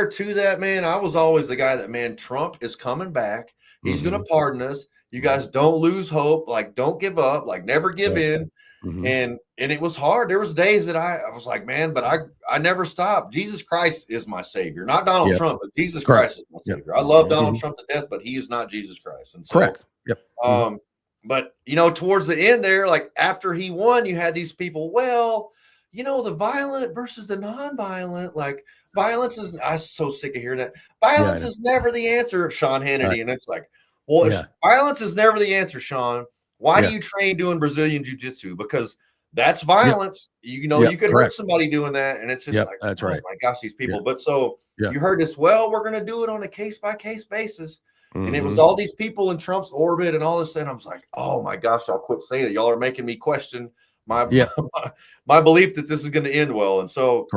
to that, man, I was always the guy that, man, Trump is coming back. He's going to pardon us. You guys don't lose hope. Like, don't give up. Like, never give in. And it was hard. There was days that I was like, man, but I never stopped. Jesus Christ is my savior, not Donald Trump, but Jesus Christ is my savior. I love Donald Trump to death, but he is not Jesus Christ. And so, but towards the end there, like after he won, you had these people, the violent versus the non-violent, like violence is, I'm so sick of hearing that. Violence is never the answer, Sean Hannity. Right. And it's like, if violence is never the answer, Sean, why do you train doing Brazilian jiu-jitsu? Because that's violence. You could hurt somebody doing that. And it's just like, that's right. My gosh, these people. But so you heard this, we're going to do it on a case-by-case basis. And it was all these people in Trump's orbit and all this. And I was like, oh my gosh, I'll quit saying it. Y'all are making me question my belief that this is going to end well. And so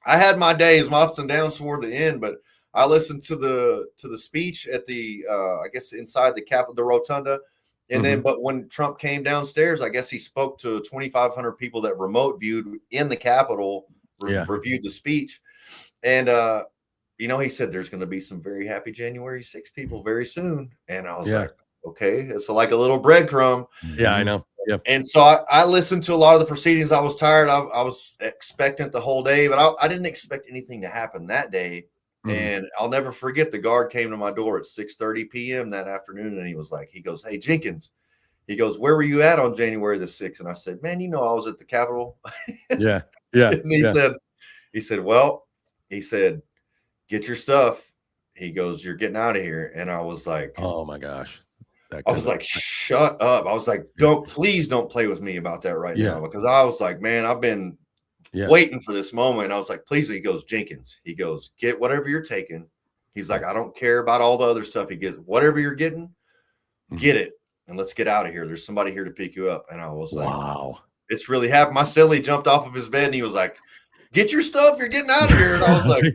I had my days, my ups and downs toward the end, but I listened to the speech at the I guess inside the Capitol, the rotunda. And then, but when Trump came downstairs, I guess he spoke to 2,500 people that remote viewed in the Capitol, reviewed the speech. And, he said there's going to be some very happy January 6th people very soon. And I was like, okay, it's like a little breadcrumb. Yeah, I know. Yep. And so I listened to a lot of the proceedings. I was tired. I was expectant the whole day, but I didn't expect anything to happen that day. And I'll never forget, the guard came to my door at 6:30 p.m. that afternoon, and he goes, hey, Jenkins, he goes, where were you at on January the 6th? And I said, man, I was at the Capitol. Yeah. And he said, get your stuff. He goes, you're getting out of here. And I was like, oh my gosh. I was like, shut up. I was like, please don't play with me about that right now. Because I was like, man, I've been waiting for this moment. I was like, please. He goes, Jenkins, he goes, get whatever you're taking. He's like, I don't care about all the other stuff. He gets whatever you're getting, get it. And let's get out of here. There's somebody here to pick you up. And I was like, wow, it's really happened. My silly jumped off of his bed and he was like, get your stuff. You're getting out of here. And I was like,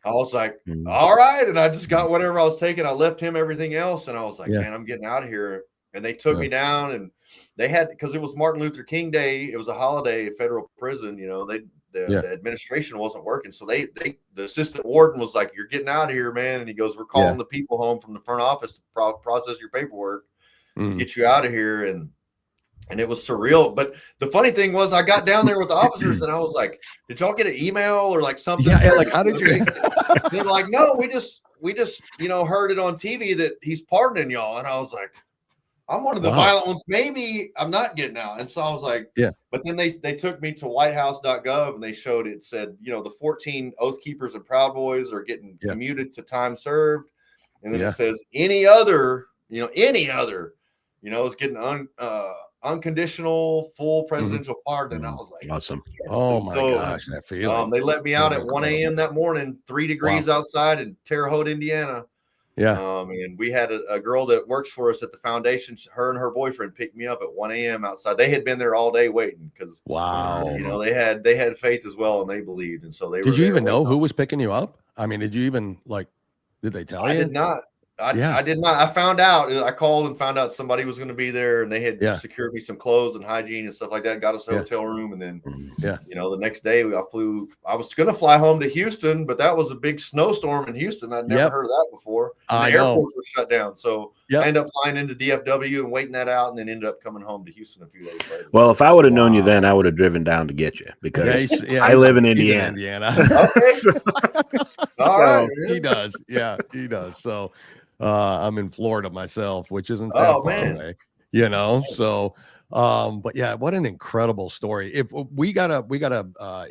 I was like, all right. And I just got whatever I was taking. I left him everything else. And I was like, man, I'm getting out of here. And they took me down, and they had, because it was Martin Luther King Day. It was a holiday at federal prison. The administration wasn't working. So the assistant warden was like, you're getting out of here, man. And he goes, we're calling the people home from the front office to process your paperwork, get you out of here. And it was surreal. But the funny thing was, I got down there with the officers and I was like, did y'all get an email or like something? Yeah, like, how did you? They're like, no, we just heard it on TV that he's pardoning y'all. And I was like, I'm one of the violent ones. Maybe I'm not getting out. And so I was like, yeah. But then they took me to whitehouse.gov and they showed it said, the 14 Oath Keepers and Proud Boys are getting commuted to time served. And then it says any other, is getting unconditional full presidential pardon. And I was like, awesome. Yes. Oh my gosh, that feeling. They let me out at 1 a.m. that morning, 3 degrees outside in Terre Haute, Indiana. Yeah. And we had a girl that works for us at the foundation. Her and her boyfriend picked me up at 1 a.m. outside. They had been there all day waiting because they had faith as well and they believed. And so they did you even know who was picking you up? I mean, did you even did they tell you? I did not. I did not. I found out. I called and found out somebody was going to be there, and they had secured me some clothes and hygiene and stuff like that. Got us a hotel room, and then the next day I flew. I was going to fly home to Houston, but that was a big snowstorm in Houston. I'd never heard of that before. And the airports were shut down, so I ended up flying into DFW and waiting that out, and then ended up coming home to Houston a few days later. Well, if I would have known you then, I would have driven down to get you because I live in Indiana. Okay. All right. He does. Yeah, he does. So. I'm in Florida myself, which isn't that far away, so but yeah, what an incredible story. If we gotta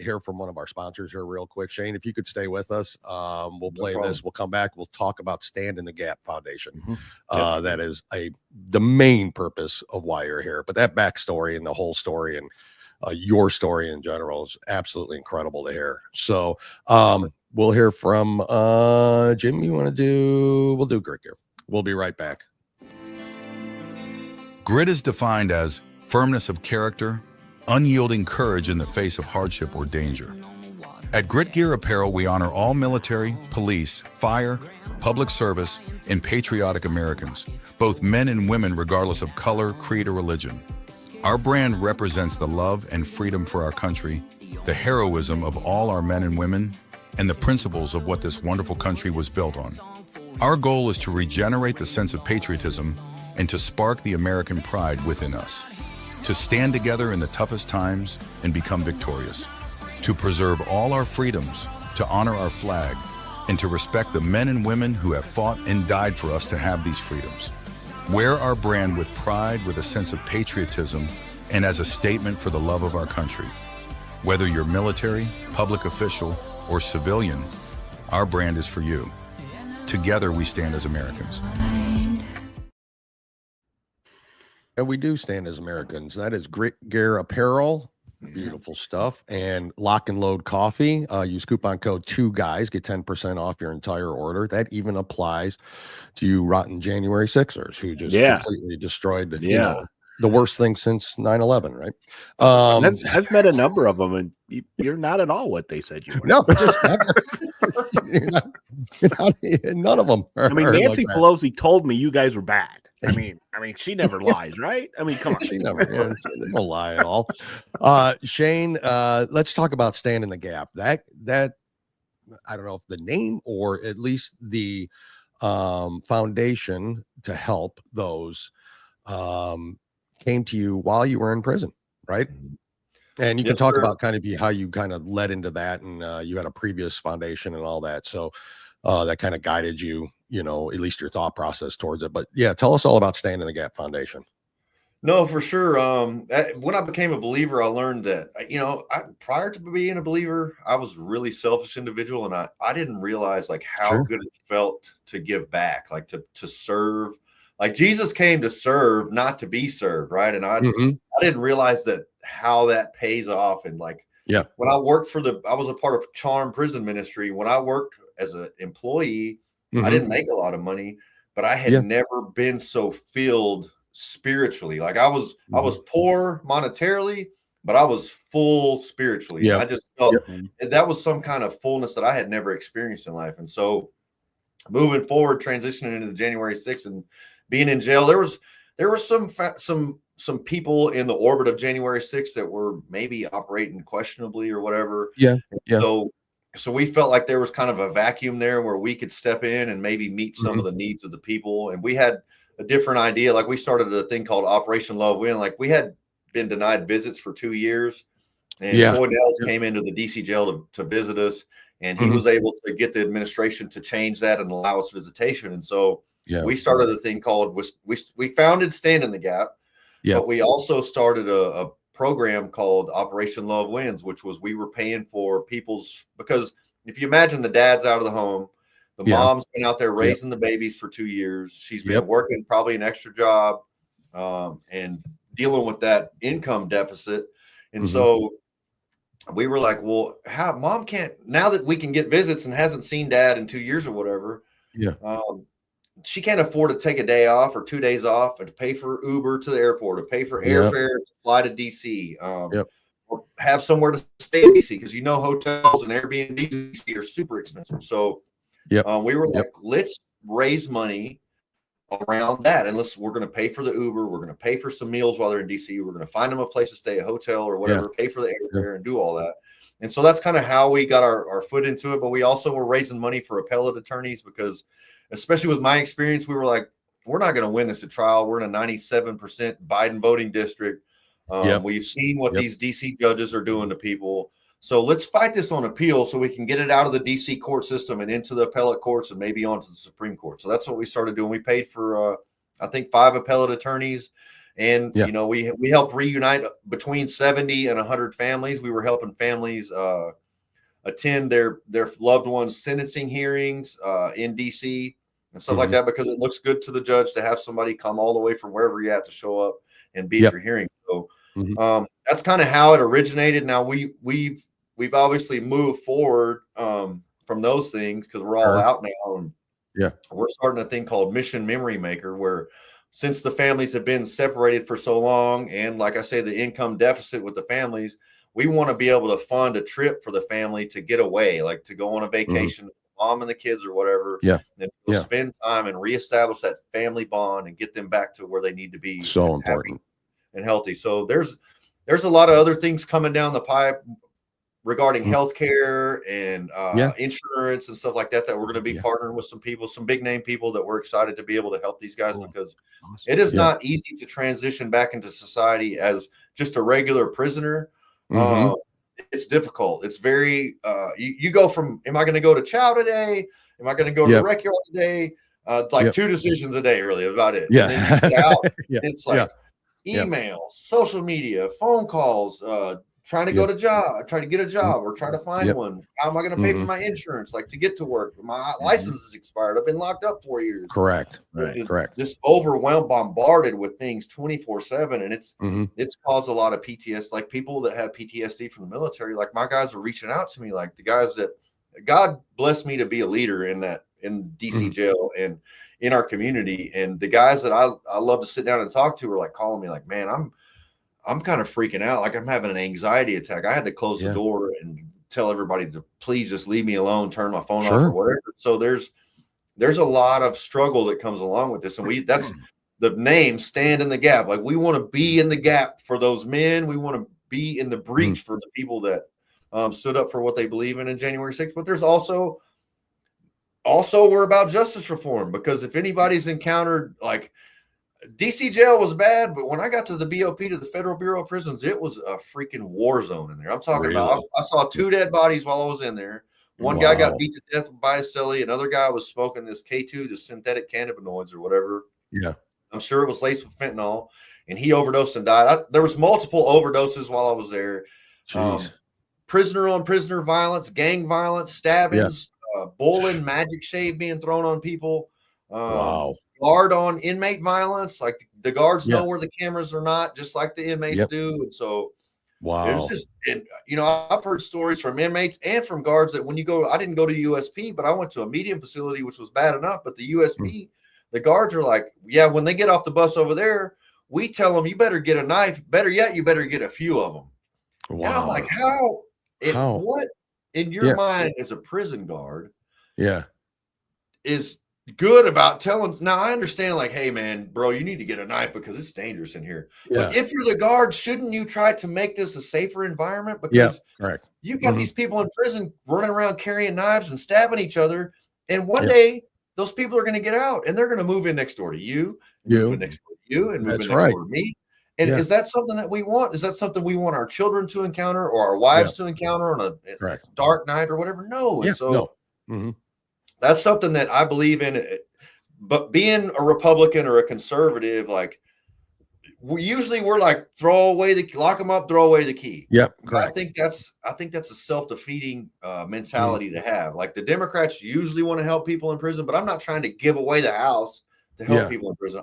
hear from one of our sponsors here real quick. Shane, if you could stay with us, we'll play this, we'll come back, we'll talk about Stand in the Gap Foundation. That is the main purpose of why you're here, but that backstory and the whole story and your story in general is absolutely incredible to hear. So we'll hear from Jim. We'll do grit here. We'll be right back. Grit is defined as firmness of character, unyielding courage in the face of hardship or danger. At Grit Gear Apparel, we honor all military, police, fire, public service, and patriotic Americans, both men and women regardless of color, creed, or religion. Our brand represents the love and freedom for our country, the heroism of all our men and women, and the principles of what this wonderful country was built on. Our goal is to regenerate the sense of patriotism and to spark the American pride within us, to stand together in the toughest times and become victorious, to preserve all our freedoms, to honor our flag, and to respect the men and women who have fought and died for us to have these freedoms. Wear our brand with pride, with a sense of patriotism, and as a statement for the love of our country. Whether you're military, public official, or civilian, our brand is for you. Together we stand as Americans. And we do stand as Americans. That is Grit Gear Apparel. Beautiful stuff. And Lock and Load Coffee. Use coupon code 2GUYS, get 10% off your entire order. That even applies to you rotten January Sixers who just completely destroyed the worst thing since 9/11, right? I've met a number of them, and you're not at all what they said you were. No, just none of them. I mean, Nancy Pelosi told me you guys were bad. I mean, she never lies, right? I mean, come on. She never they don't lie at all. Shane, let's talk about Stand in the Gap. That I don't know if the name or at least the foundation to help those came to you while you were in prison, right? And you can talk about kind of how you kind of led into that, and you had a previous foundation and all that. So that kind of guided you, at least your thought process towards it. But yeah, tell us all about Stand in the Gap Foundation. No, for sure. When I became a believer, I learned that, prior to being a believer, I was a really selfish individual, and I didn't realize how good it felt to give back, to serve. Like Jesus came to serve, not to be served, right? And I didn't realize how that pays off. And when I worked I was a part of Charm Prison Ministry. When I worked as an employee, I didn't make a lot of money, but I had never been so filled spiritually. I was poor monetarily, but I was full spiritually. I just felt that was some kind of fullness that I had never experienced in life. And so moving forward, transitioning into January 6th and being in jail, there was some people in the orbit of January 6th that were maybe operating questionably or whatever. So we felt like there was kind of a vacuum there where we could step in and maybe meet some of the needs of the people. And we had a different idea. We started a thing called Operation Love Win. We had been denied visits for 2 years, and Boyd Nellis came into the DC jail to visit us, and he was able to get the administration to change that and allow us visitation. And so we started a thing called we founded Stand in the Gap. Yeah. But we also started a program called Operation Love Wins, which was we were paying for because if you imagine the dad's out of the home, the mom's been out there raising the babies for 2 years. She's been working probably an extra job and dealing with that income deficit. And so we were like, well, how mom can't, now that we can get visits and hasn't seen dad in 2 years or whatever. Yeah. She can't afford to take a day off or 2 days off and to pay for Uber to the airport, to pay for airfare to fly to DC, or have somewhere to stay in DC, because hotels and Airbnb in DC are super expensive. So we were like, let's raise money around that, and we're going to pay for the Uber, we're going to pay for some meals while they're in DC, we're going to find them a place to stay, a hotel or whatever, pay for the airfare and do all that. And so that's kind of how we got our foot into it. But we also were raising money for appellate attorneys because, especially with my experience, we were like, we're not going to win this at trial. We're in a 97% Biden voting district. We've seen what these DC judges are doing to people. So let's fight this on appeal so we can get it out of the DC court system and into the appellate courts and maybe onto the Supreme Court. So that's what we started doing. We paid for, I think, 5 appellate attorneys. And, we helped reunite between 70 and 100 families. We were helping families attend their loved ones' sentencing hearings in DC and stuff like that, because it looks good to the judge to have somebody come all the way from wherever you're at to show up and be at your hearing. So that's kind of how it originated. Now we've obviously moved forward from those things because we're all out now, and we're starting a thing called Mission Memory Maker, where since the families have been separated for so long, and like I say, the income deficit with the families, we want to be able to fund a trip for the family to get away, like to go on a vacation with the mom and the kids or whatever. And spend time and reestablish that family bond and get them back to where they need to be. So important and healthy. So there's a lot of other things coming down the pipe regarding healthcare and insurance and stuff like that we're going to be partnering with some people, some big name people that we're excited to be able to help these guys, because it is not easy to transition back into society as just a regular prisoner. It's difficult. It's very you go from, am I going to go to chow today? Am I going to go to the rec yard today? Like 2 decisions a day, really, about it. And then you get out, it's like emails, social media, phone calls, trying to go to try to get a job or try to find one. How am I going to pay for my insurance? Like to get to work. My license is expired. I've been locked up 4 years. Correct. Correct. Just overwhelmed, bombarded with things 24/7. And it's caused a lot of PTSD. Like people that have PTSD from the military, like my guys are reaching out to me, like the guys that God blessed me to be a leader in DC jail and in our community. And the guys that I love to sit down and talk to are like calling me like, man, I'm kind of freaking out. Like I'm having an anxiety attack. I had to close the door and tell everybody to please just leave me alone, turn my phone off or whatever. So there's a lot of struggle that comes along with this. And that's the name, Stand in the Gap. Like we want to be in the gap for those men. We want to be in the breach for the people that stood up for what they believe in January 6th. But there's also we're about justice reform, because if anybody's encountered, like, DC jail was bad, but when I got to the BOP, to the Federal Bureau of Prisons, it was a freaking war zone in there. I'm talking about, I saw 2 dead bodies while I was in there. One guy got beat to death by a celly. Another guy was smoking this K2, the synthetic cannabinoids or whatever. I'm sure it was laced with fentanyl, and he overdosed and died. There was multiple overdoses while I was there. Prisoner on prisoner violence, gang violence, stabbings, bullying, magic shave being thrown on people. Guard on inmate violence, like the guards know where the cameras are not, just like the inmates do. And so there's just, and I've heard stories from inmates and from guards that when you go, I didn't go to USP, but I went to a medium facility, which was bad enough. But the USP, the guards are like, when they get off the bus over there, we tell them, you better get a knife. Better yet, you better get a few of them. And I'm like, how? What in your mind as a prison guard is good about telling? Now I understand, like, hey man, bro, you need to get a knife because it's dangerous in here. But if you're the guard, shouldn't you try to make this a safer environment? Because you've got these people in prison running around carrying knives and stabbing each other, and one day those people are going to get out and they're going to move in next door to you, move next door to you, and move in next door to me. And is that something that we want? Is that something we want our children to encounter or our wives to encounter on a dark night or whatever? No. And so that's something that I believe in. but being a Republican or a conservative, like we're like lock them up, throw away the key. Yeah, correct. I think that's a self-defeating mentality to have. Like the Democrats usually want to help people in prison, but I'm not trying to give away the house to help people in prison.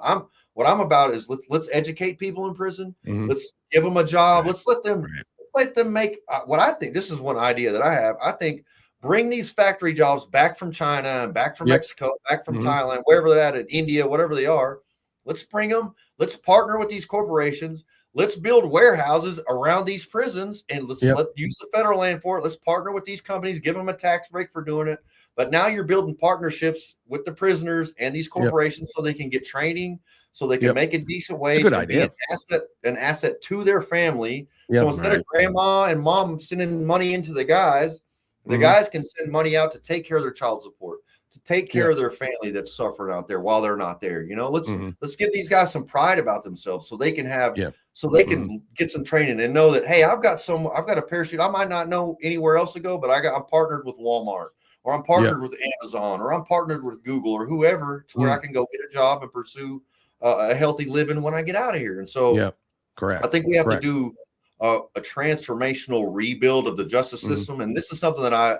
What I'm about is let's educate people in prison. Let's give them a job. Let's let them make what I think. This is one idea that I have. I think bring these factory jobs back from China and back from Mexico, back from Thailand, wherever they're at, in India, whatever they are. Let's bring them. Let's partner with these corporations. Let's build warehouses around these prisons and let's use the federal land for it. Let's partner with these companies, give them a tax break for doing it. But now you're building partnersps with the prisoners and these corporations so they can get training, so they can make a decent wage and be an asset to their family. So instead of grandma and mom sending money into the guys can send money out to take care of their child support, to take care of their family that's suffering out there while they're not there. You know, let's give these guys some pride about themselves so they can have so they can get some training and know that, hey, I've got a parachute. I might not know anywhere else to go, but I'm partnered with Walmart, or I'm partnered with Amazon, or I'm partnered with Google or whoever, to where I can go get a job and pursue a healthy living when I get out of here. And so I think we have to do a transformational rebuild of the justice system. And this is something that I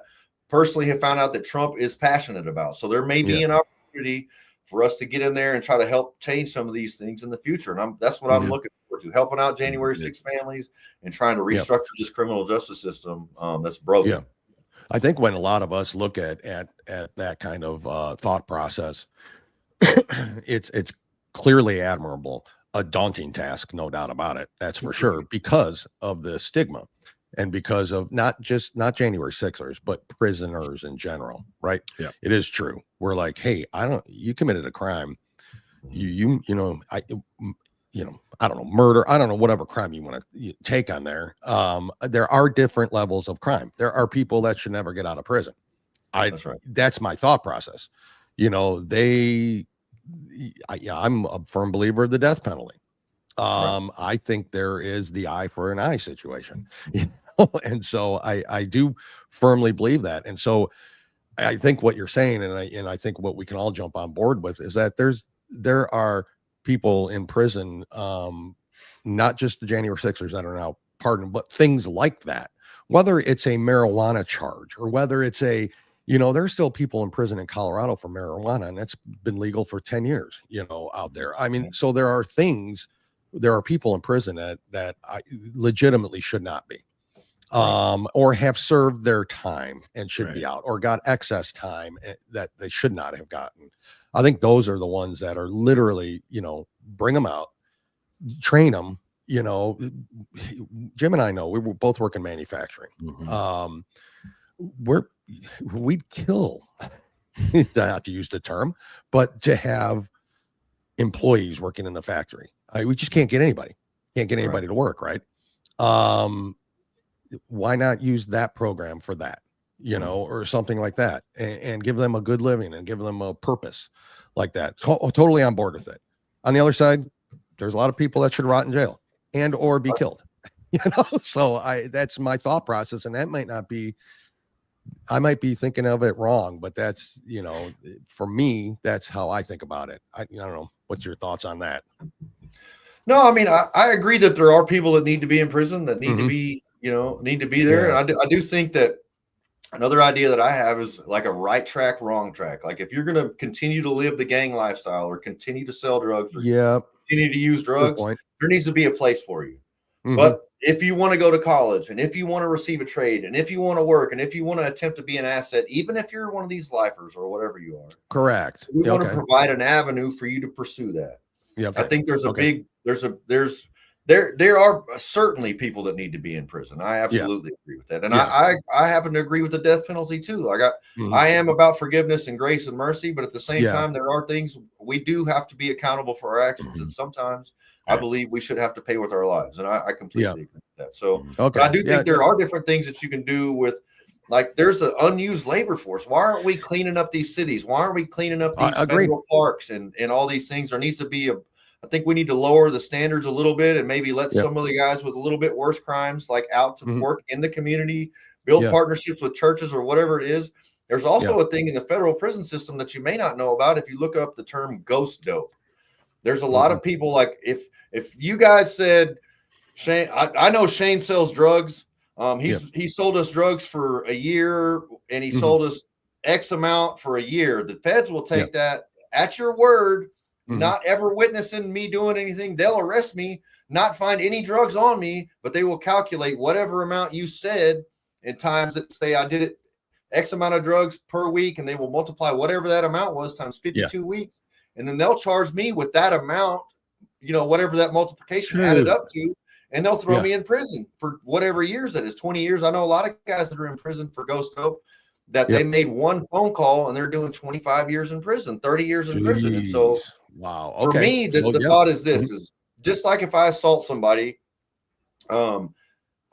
personally have found out that Trump is passionate about. So there may be an opportunity for us to get in there and try to help change some of these things in the future. And that's what I'm looking forward to, helping out January 6 families and trying to restructure this criminal justice system that's broken. Yeah. I think when a lot of us look at that kind of thought process, it's clearly admirable, a daunting task, no doubt about it. That's for sure, because of the stigma and because of not January 6ers, but prisoners in general, right? Yeah, it is true. We're like, hey, you committed a crime. I don't know, murder. I don't know, whatever crime you want to take on there. There are different levels of crime. There are people that should never get out of prison. That's right. That's my thought process. I'm a firm believer of the death penalty. I think there is the eye for an eye situation, and so I do firmly believe that. And so I think what you're saying, and I think what we can all jump on board with, is that there are people in prison, not just the January 6ers that are now pardoned, but things like that, whether it's a marijuana charge or whether it's there's still people in prison in Colorado for marijuana, and that's been legal for 10 years, out there. I mean, so there are people in prison that legitimately should not be, or have served their time and should be out, or got excess time that they should not have gotten. I think those are the ones that are literally, bring them out, train them. Jim and I know we were both working manufacturing. We'd kill, not to use the term, but to have employees working in the factory. We just can't get anybody to work, right? Why not use that program for that, or something like that, and give them a good living and give them a purpose like that. Totally on board with it. On the other side, there's a lot of people that should rot in jail and or be killed, so that's my thought process, and that might not be, I might be thinking of it wrong, but that's, for me, that's how I think about it. I don't know. What's your thoughts on that? No, I mean, I agree that there are people that need to be in prison, that need to be, need to be there. And I do think that another idea that I have is like a right track, wrong track. Like if you're going to continue to live the gang lifestyle or continue to sell drugs or continue to use drugs, there needs to be a place for you. But if you want to go to college, and if you want to receive a trade, and if you want to work, and if you want to attempt to be an asset, even if you're one of these lifers or whatever you are, correct, we want to provide an avenue for you to pursue that. I think there's there are certainly people that need to be in prison. I absolutely agree with that, and I happen to agree with the death penalty too. Like I am about forgiveness and grace and mercy, but at the same time, there are things we do have to be accountable for our actions, and sometimes I believe we should have to pay with our lives, and I completely agree with that. So, but I do think there are different things that you can do with, like, there's an unused labor force. Why aren't we cleaning up these cities? Why aren't we cleaning up these federal parks and all these things? There needs to be I think we need to lower the standards a little bit and maybe let some of the guys with a little bit worse crimes, like, out to work in the community, build partnerships with churches or whatever it is. There's also a thing in the federal prison system that you may not know about if you look up the term ghost dope. There's a lot of people, like if you guys said, Shane, I know Shane sells drugs. He sold us drugs for a year, and he sold us X amount for a year. The feds will take that at your word, not ever witnessing me doing anything. They'll arrest me, not find any drugs on me, but they will calculate whatever amount you said in times that say I did it X amount of drugs per week, and they will multiply whatever that amount was times 52 weeks. And then they'll charge me with that amount, whatever that multiplication added up to, and they'll throw me in prison for whatever years that is, 20 years. I know a lot of guys that are in prison for ghost dope that they made one phone call and they're doing 25 years in prison, 30 years in prison. And so wow. For me, the thought is this is just like if I assault somebody,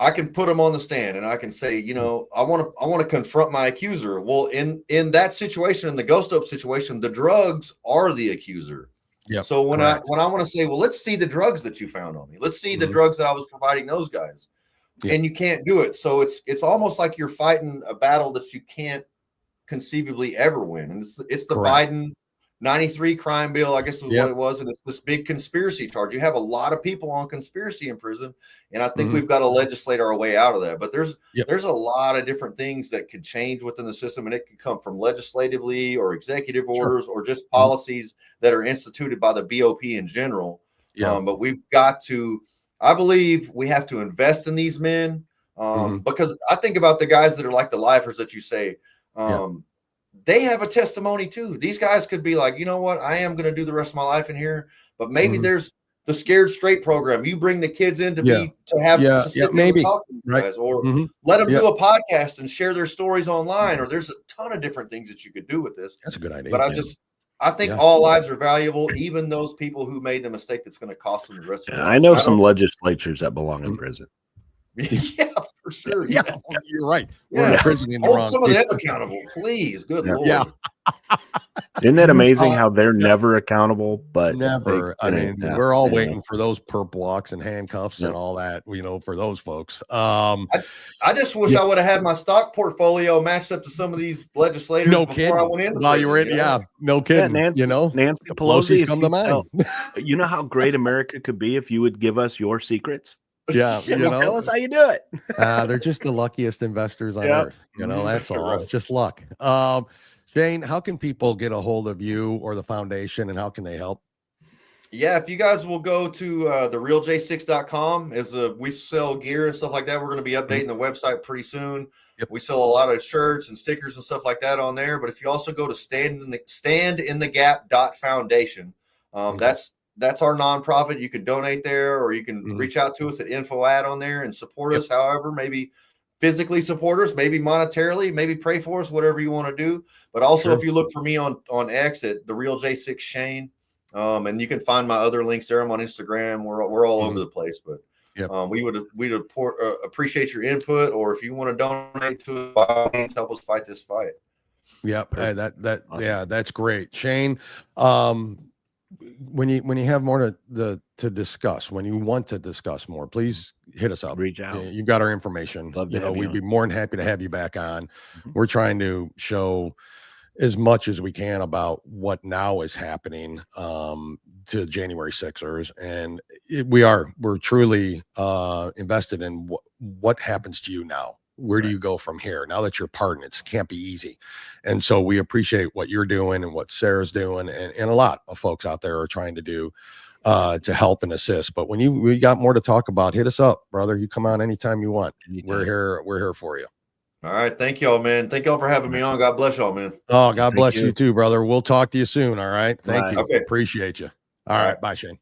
I can put them on the stand and I can say, I want to confront my accuser. Well, in that situation, in the ghost dope situation, the drugs are the accuser. Yeah. So when I want to say, well, let's see the drugs that you found on me. Let's see the drugs that I was providing those guys. And you can't do it. So it's almost like you're fighting a battle that you can't conceivably ever win. And it's the Biden 93 crime bill, I guess is what it was. And it's this big conspiracy charge. You have a lot of people on conspiracy in prison. And I think we've got to legislate our way out of that. But there's a lot of different things that could change within the system. And it could come from legislatively or executive orders or just policies that are instituted by the BOP in general. But we've got to, I believe we have to invest in these men because I think about the guys that are like the lifers that you say, they have a testimony too. These guys could be like, you know what, I am going to do the rest of my life in here, but maybe there's the Scared Straight program. You bring the kids in to sit maybe and talk to you guys, or let them do a podcast and share their stories online. Or there's a ton of different things that you could do with this. That's a good idea. But I think all lives are valuable, even those people who made the mistake that's going to cost them the rest of their life. I know some legislatures that belong in prison. Yeah, for sure. Yeah, you're right. We're in prison in the wrong. Some of them accountable, please. Good Lord. Yeah. Isn't that amazing how they're never accountable? But never. I mean, we're all waiting for those perp walks and handcuffs and all that, for those folks. I just wish I would have had my stock portfolio matched up to some of these legislators before I went in. While you were in, no kidding. Nancy Pelosi's come to mind. You know how great America could be if you would give us your secrets? Yeah, tell us how you do it. They're just the luckiest investors on earth. That's all. It's just luck. Shane, how can people get a hold of you or the foundation, and how can they help? Yeah, if you guys will go to therealj6.com, we sell gear and stuff like that. We're going to be updating the website pretty soon. We sell a lot of shirts and stickers and stuff like that on there. But if you also go to standinthegap.foundation, that's our nonprofit. You can donate there, or you can reach out to us at info@ on there and support us. However, maybe physically support us, maybe monetarily, maybe pray for us, whatever you want to do. But also, if you look for me on X at the Real J6 Shane, and you can find my other links there. I'm on Instagram. We're all over the place, but we'd appreciate your input, or if you want to donate to it, by all means, help us fight this fight. Yep, awesome. That's great, Shane. When you have more to discuss, when you want to discuss more, please hit us up. Reach out. You've got our information. We'd be more than happy to have you back on. We're trying to show as much as we can about what now is happening to January Sixers, and we're truly invested in what happens to you now. Where do you go from here now that you're pardoned? It can't be easy. And so we appreciate what you're doing and what Sarah's doing. And a lot of folks out there are trying to do to help and assist. But when we got more to talk about, hit us up, brother. You come on anytime you want. We're here for you. All right. Thank y'all, man. Thank y'all for having me on. God bless y'all, man. Oh, God bless you too, brother. We'll talk to you soon. All right. Thank you. Okay. Appreciate you. All right. Bye, Shane.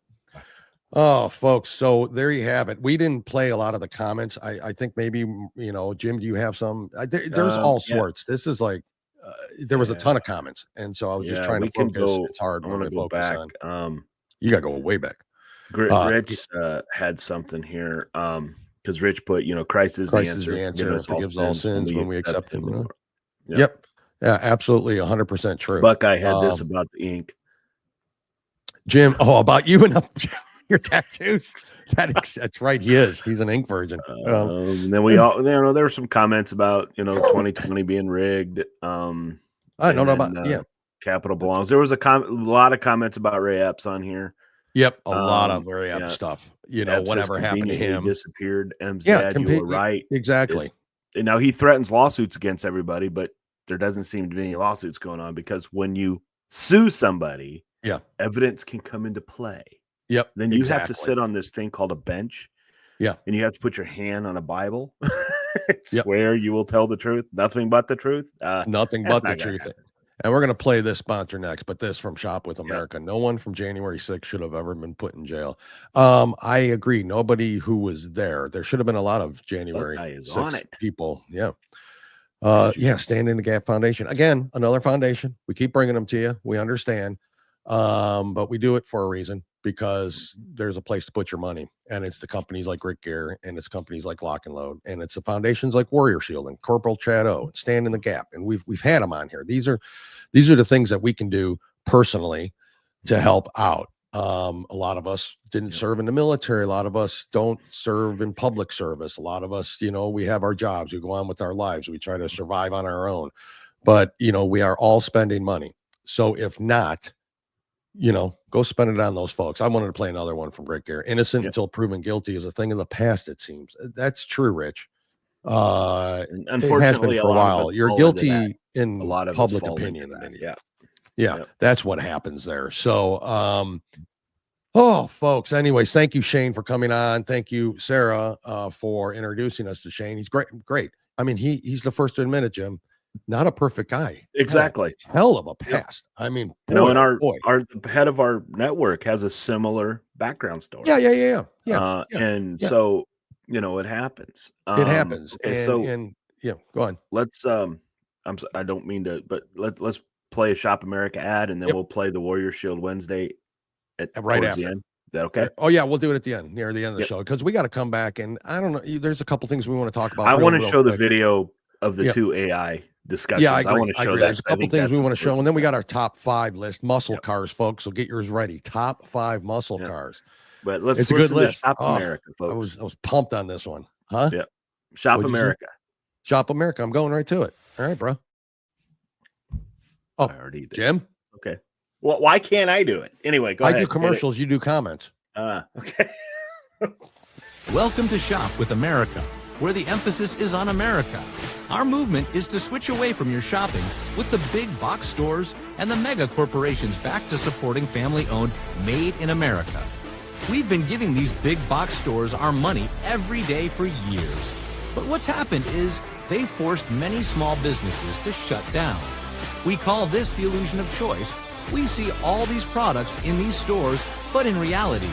Oh, folks. So there you have it. We didn't play a lot of the comments. I think maybe, Jim, do you have some? There's all sorts. This is like, there was a ton of comments. And so I was just trying to focus. It's hard. I want to go back. You got to go way back. Rich had something here. Because Rich put, Christ is the answer. Forgives all sins when we accept him. Yep. Yeah, absolutely. 100% true. Buckeye had this about the ink. Jim, about you and your tattoos. That's right. He is. He's an ink virgin. And then we all, there were some comments about 2020 being rigged. I don't know about Capital belongs. There was a lot of comments about Ray Epps on here. Yep, a lot of Ray Epps stuff. Epps whatever happened to him, disappeared. Dad, you were right. Exactly. And now he threatens lawsuits against everybody, but there doesn't seem to be any lawsuits going on because when you sue somebody, evidence can come into play. Yep. Then you have to sit on this thing called a bench. Yeah. And you have to put your hand on a Bible. Swear you will tell the truth, nothing but the truth. Nothing but the truth. And we're going to play this sponsor next, but this from Shop with America. No one from January 6th should have ever been put in jail. I agree. Nobody who was there. There should have been a lot of January 6th people. Yeah. Stand in the Gap Foundation. Again, another foundation. We keep bringing them to you. We understand. But we do it for a reason, because there's a place to put your money, and it's the companies like Rick Gere, and it's companies like Lock and Load, and it's the foundations like Warrior Shield and Corporal Chad O and Stand in the Gap. And we've had them on here. These are the things that we can do personally to help out. A lot of us didn't serve in the military. A lot of us don't serve in public service. A lot of us, we have our jobs. We go on with our lives. We try to survive on our own. But, we are all spending money. So if not, go spend it on those folks. I wanted to play another one from Rick Gere. Innocent until proven guilty is a thing of the past, it seems. That's true, Rich. Unfortunately, it has been for a while. You're guilty in a lot of public opinion. That's what happens there. So, folks, anyways, thank you, Shane, for coming on. Thank you, Sarah, for introducing us to Shane. He's great. I mean, he's the first to admit it, Jim. Not a perfect guy. Exactly. Hell of a past. I mean, and our head of our network has a similar background story. Yeah. So, it happens. It happens. Go on. Let's I don't mean to, but let's play a Shop America ad, and then we'll play the Warrior Shield Wednesday right after. The end. Is that okay? Oh yeah, we'll do it at the end, near the end of the show, because we got to come back, and I don't know. There's a couple things we want to talk about. I want to show the video of the two AI discussions. Yeah, I agree. want to show that. There's a couple things we want to show, and then we got our top 5 list, muscle cars, folks. So get yours ready. Top 5 muscle cars. But let's it's a good list. Shop America, folks. I was pumped on this one, huh? Yeah. Shop America. Shop America. I'm going right to it. All right, bro. Oh, I already did. Jim. Okay. Well, why can't I do it? Anyway, go ahead. I do commercials. You do comments. Okay. Welcome to Shop with America, where the emphasis is on America. Our movement is to switch away from your shopping with the big box stores and the mega corporations back to supporting family-owned, made in America. We've been giving these big box stores our money every day for years. But what's happened is they've forced many small businesses to shut down. We call this the illusion of choice. We see all these products in these stores, but in reality,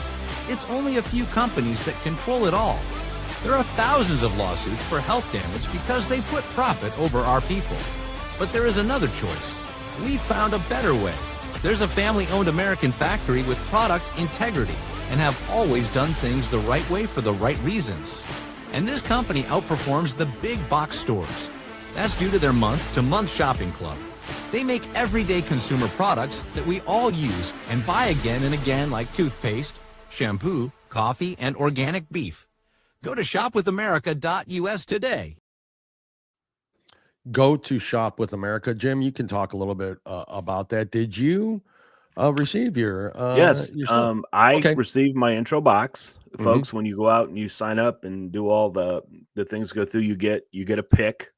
it's only a few companies that control it all. There are thousands of lawsuits for health damage because they put profit over our people. But there is another choice. We found a better way. There's a family-owned American factory with product integrity and have always done things the right way for the right reasons. And this company outperforms the big box stores. That's due to their month-to-month shopping club. They make everyday consumer products that we all use and buy again and again, like toothpaste, shampoo, coffee, and organic beef. Go to shopwithamerica.us today. Go to Shop with America. Jim, you can talk a little bit about that. Did you receive your yes, your I received my intro box, folks. When you go out and you sign up and do all the things go through, you get a pick,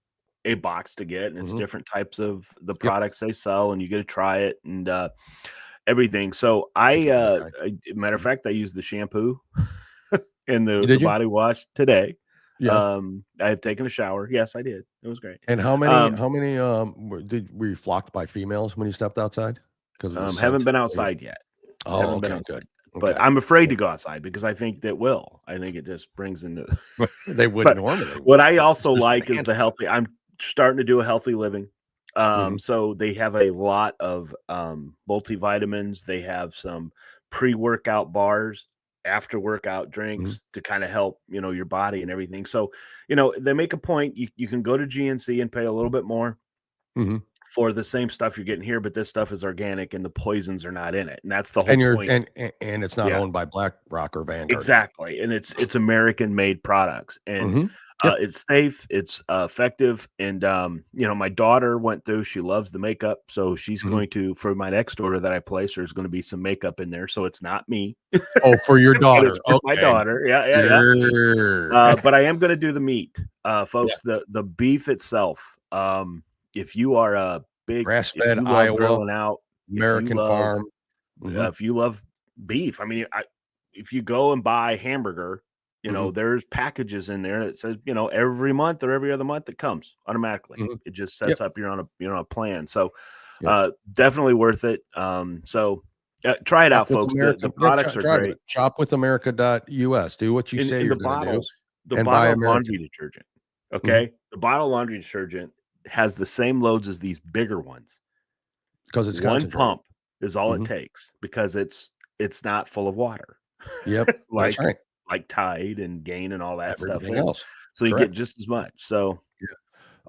a box to get, and it's different types of the products they sell, and you get to try it and everything. So I matter of fact, I used the shampoo and the body wash today. I have taken a shower. Yes, I did. It was great. And how many were you flocked by females when you stepped outside? Because haven't been outside yet. Oh, okay, good. But I'm afraid to go outside because I think I think it just brings into they wouldn't normally. What I also like is the healthy. I'm starting to do a healthy living. So they have a lot of multivitamins. They have some pre-workout bars, after workout drinks to kind of help, your body and everything. So, they make a point. You can go to GNC and pay a little bit more for the same stuff you're getting here, but this stuff is organic and the poisons are not in it. And that's the whole point. And it's not owned by BlackRock or Vanguard. Exactly. And it's American made products, and it's safe, it's effective. And, my daughter went through, she loves the makeup. So she's going to, for my next order that I place, there's going to be some makeup in there. So it's not me. Oh, for your daughter. For my daughter. Yeah. But I am going to do the meat, folks, the beef itself. If you are a big grass-fed Iowa, out, American farm, if you love beef, I mean, if you go and buy hamburger, there's packages in there that says, every month or every other month it comes automatically. It just sets up you're on a plan. So definitely worth it. So try it out, folks. The products are great. Shopwithamerica.us. Do what you say. The bottle of laundry detergent. Okay. The bottle of laundry detergent has the same loads as these bigger ones because it's one pump is all it takes, because it's not full of water. Yep. That's right. Like Tide and Gain and all that everything stuff else. So you get just as much. So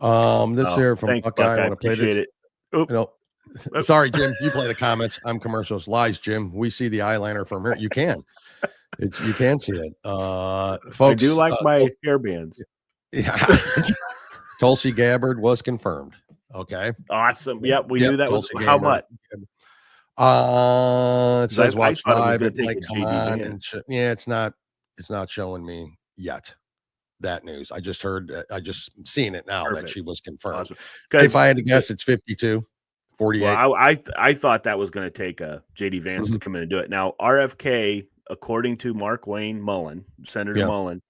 this here from thanks, Buckeye. I appreciate it. Sorry, Jim, you play the comments. I'm commercials. Lies, Jim. We see the eyeliner from here. You can see it. Folks, I do like my hairbands. Yeah. Tulsi Gabbard was confirmed. Okay. Awesome. Yep. We knew that was how much. It says watch live. Come on. And it's not showing me yet that news. I just seen it now. Perfect. That she was confirmed. Awesome. If I had to guess, it's 52, 48. Well, I thought that was going to take a JD Vance to come in and do it. Now, RFK, according to Mark Wayne Mullen, Senator Mullen,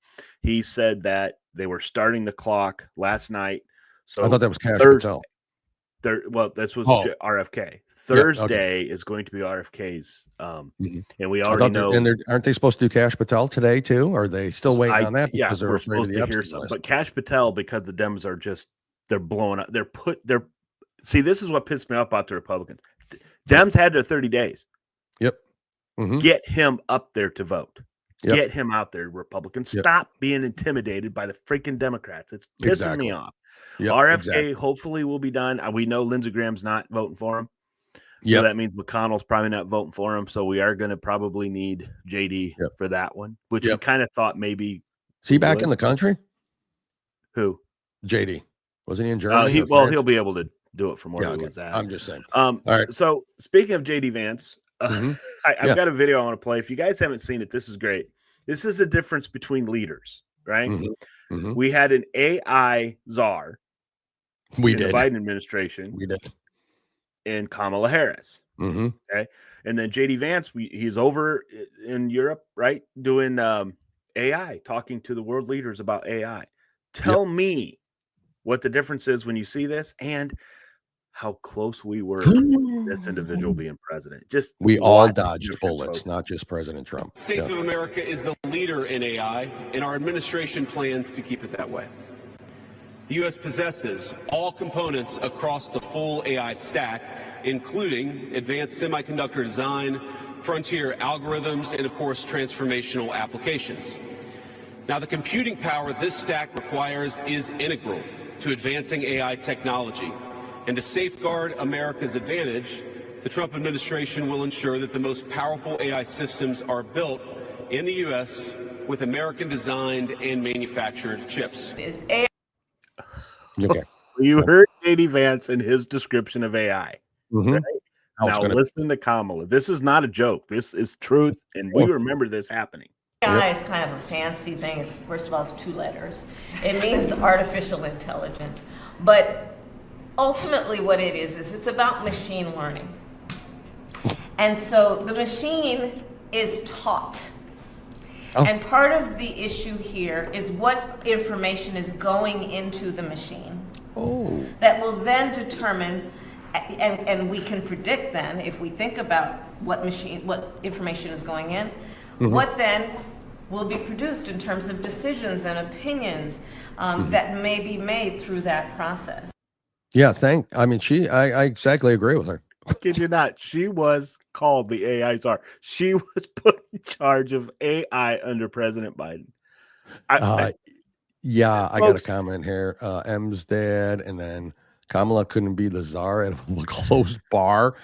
he said that they were starting the clock last night. So I thought that was Cash Patel. Well, this was RFK. Thursday is going to be RFK's, and we already know. And aren't they supposed to do Cash Patel today too? Or are they still waiting on that because they're afraid of the Epstein list? But Cash Patel, because the Dems are they're blowing up. See, this is what pissed me off about the Republicans. Dems had their 30 days. Yep. Get him up there to vote. Get him out there, Republicans. Stop being intimidated by the freaking Democrats. It's pissing me off. RFK hopefully will be done. We know Lindsey Graham's not voting for him. So that means McConnell's probably not voting for him. So we are going to probably need JD for that one, which we kind of thought maybe. Is he back in the country? Who? JD. Wasn't he in Germany? He'll be able to do it from where he was at. I'm just saying. All right. So speaking of JD Vance, I've got a video I want to play. If you guys haven't seen it, this is great. This is the difference between leaders, right? We had an AI czar. In the Biden administration. We did. And Kamala Harris. Okay. And then JD Vance, he's over in Europe, right? Doing AI, talking to the world leaders about AI. Tell me what the difference is when you see this and how close we were to this individual being president. We all dodged bullets, not just President Trump. States of America is the leader in AI, and our administration plans to keep it that way. The U.S. possesses all components across the full AI stack, including advanced semiconductor design, frontier algorithms, and of course, transformational applications. Now, the computing power this stack requires is integral to advancing AI technology. And to safeguard America's advantage, the Trump administration will ensure that the most powerful AI systems are built in the U.S. with American-designed and manufactured chips. Okay. You heard JD Vance in his description of AI. Right? Now listen to Kamala. This is not a joke. This is truth, and we remember this happening. AI is kind of a fancy thing. It's, first of all, it's 2 letters. It means artificial intelligence. But ultimately what it is it's about machine learning. And so the machine is taught. And part of the issue here is what information is going into the machine that will then determine, and we can predict then, if we think about what information is going in, what then will be produced in terms of decisions and opinions that may be made through that process. Yeah, I exactly agree with her. Kid you not, she was called the AI czar. She was put in charge of AI under President Biden. I got a comment here. M's dad, and then Kamala couldn't be the czar at a closed bar.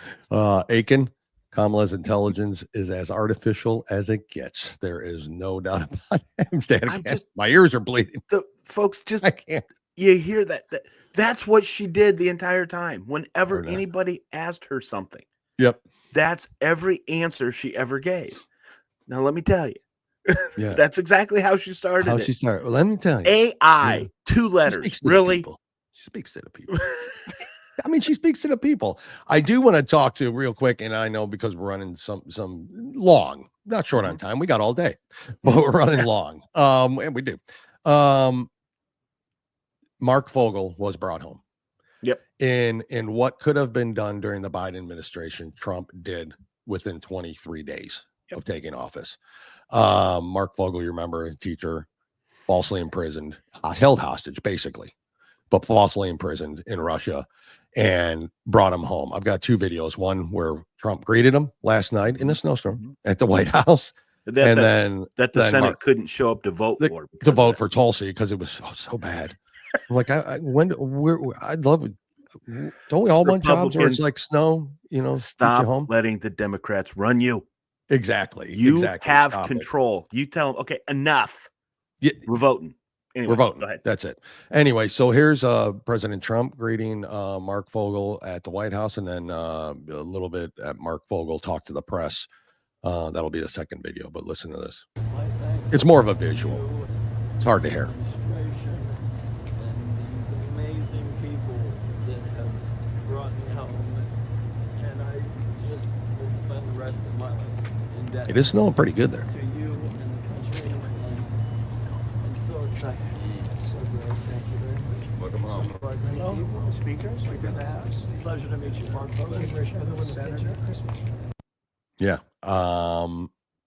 Aiken, Kamala's intelligence is as artificial as it gets. There is no doubt about it. I'm standing. My ears are bleeding. Folks, I can't. You hear that? That's what she did the entire time. Whenever anybody asked her something. Yep. That's every answer she ever gave. Now, let me tell you. Yeah. That's exactly how she started. Well, let me tell you. AI, 2 letters. Really? She speaks to the people. I mean, she speaks to the people. I do want to talk to real quick, and I know because we're running some long, not short on time. We got all day, but we're running long. And we do. Mark Fogel was brought home. Yep. In what could have been done during the Biden administration, Trump did within 23 days of taking office. Mark Fogel, you remember, a teacher, falsely imprisoned, held hostage, basically, but falsely imprisoned in Russia, and brought him home. I've got 2 videos. One where Trump greeted him last night in a snowstorm at the White House. Then the Senate couldn't show up to vote for Tulsi because it was so bad. Like I'd love it. Don't we all want jobs where it's like snow? Stop letting the Democrats run you. Exactly. You have control. You tell them, okay, enough. Yeah, we're voting. Anyway, we're voting. Go ahead. That's it. Anyway, so here's President Trump greeting Mark Fogel at the White House, and then a little bit at Mark Fogel talk to the press. That'll be the second video, but listen to this. It's more of a visual. It's hard to hear. Amazing people that have brought me home, and I just will spend the rest of my life in debt. It is snowing pretty good there. To you and the country, and I'm so excited. So great. Thank you very much. Welcome home. Hello, Speaker of the House. Pleasure to meet you, Mark Fogel. Yeah.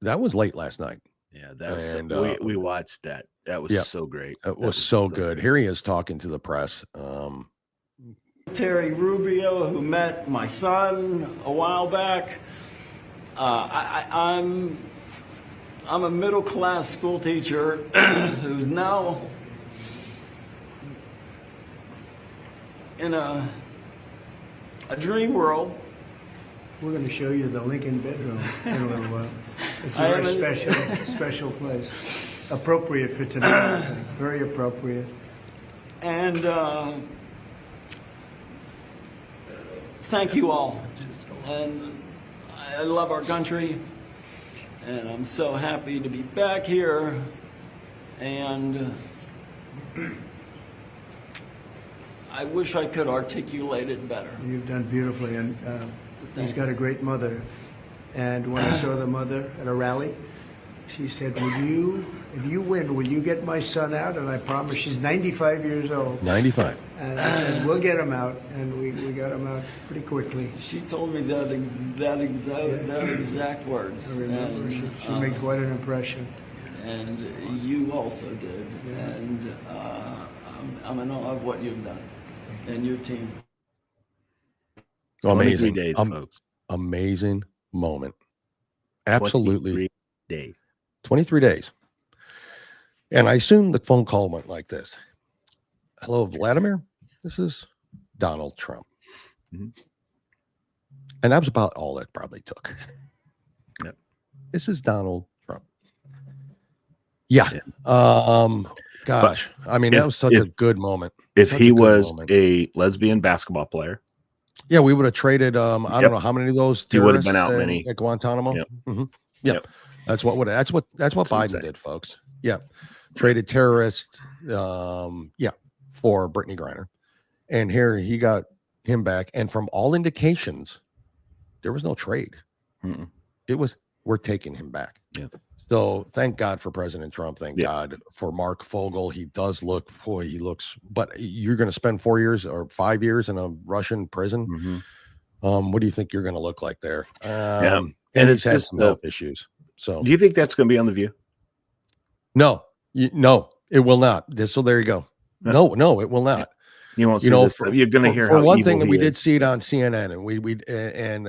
That was late last night. Yeah, that was we watched that. That was so great. It was so good. Here he is talking to the press. Terry Rubio, who met my son a while back. I'm a middle-class school teacher who's now in a dream world. We're going to show you the Lincoln bedroom in a little while. It's a very special place. Appropriate for tonight. Very appropriate. And thank you all. And I love our country. And I'm so happy to be back here. And I wish I could articulate it better. You've done beautifully. And he's got a great mother. And when I saw the mother at a rally, she said, if you win, will you get my son out? And I promised. She's 95 years old. 95. And I said, we'll get him out. And we got him out pretty quickly. She told me that exact words. I remember. She made quite an impression. And you also did. Yeah. And I'm in awe of what you've done and your team. Amazing. 23 days, folks. Amazing moment. Absolutely. 23 days. 23 days. And I assume the phone call went like this. Hello, Vladimir. This is Donald Trump. Mm-hmm. And that was about all it probably took. Yep. This is Donald Trump. Yeah. Gosh. I mean, that was such a good moment. If he was a lesbian basketball player. Yeah, we would have traded. I don't know how many of those. He would have been out many at Guantanamo. Yep. Mm-hmm. Yep. That's what Biden did, folks. Yeah, traded terrorists. For Brittany Griner, and here he got him back. And from all indications, there was no trade. Mm-mm. It was we're taking him back. Yeah. So thank God for President Trump. Thank God for Mark Fogel. He does look, he looks, but you're going to spend 4 years or 5 years in a Russian prison. Mm-hmm. What do you think you're going to look like there? And he's had some health issues. So do you think that's going to be on The View? No, no, it will not. So there you go. No, it will not. You won't see this. You're going to hear for how one evil thing, we is. did see it on CNN,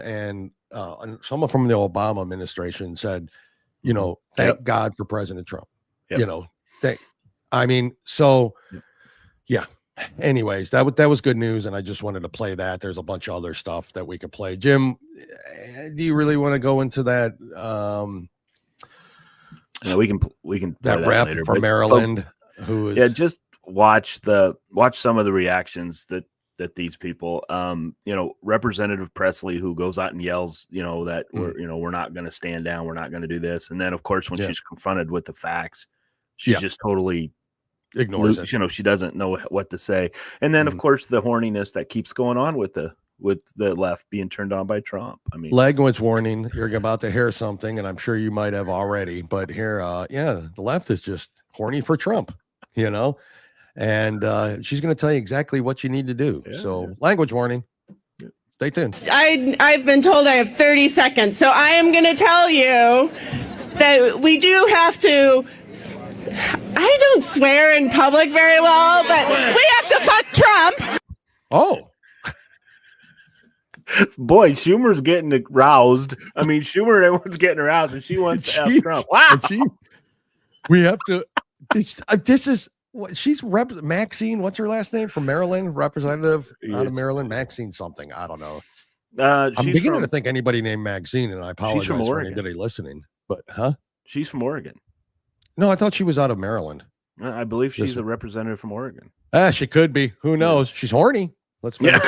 and someone from the Obama administration said, thank God for President Trump. Yep. anyways, that was good news, and I just wanted to play that. There's a bunch of other stuff that we could play. Jim, do you really want to go into that? Yeah, we can that rep later, for Maryland, who is just watch some of the reactions that these people, Representative Presley, who goes out and yells, that we're not going to stand down, we're not going to do this, and then of course when she's confronted with the facts, she's just totally ignores it. She doesn't know what to say, and then of course the horniness that keeps going on with the left being turned on by Trump. I mean, language warning, you're about to hear something, and I'm sure you might have already, but here, the left is just horny for Trump, and she's going to tell you exactly what you need to do. Language warning. Stay tuned. I've been told I have 30 seconds, so I am going to tell you that we do have to. I don't swear in public very well, but we have to fuck Trump. Oh. Boy, Schumer's getting roused. I mean, Schumer and everyone's getting aroused, and she wants to F Trump. Wow. We have to. This is what she's Maxine. What's her last name? From Maryland, representative out of Maryland, Maxine something. I don't know. I'm beginning to think anybody named Maxine, and I apologize for anybody listening. But she's from Oregon. No, I thought she was out of Maryland. I believe she's a representative from Oregon. She could be. Who knows? She's horny. Let's finish.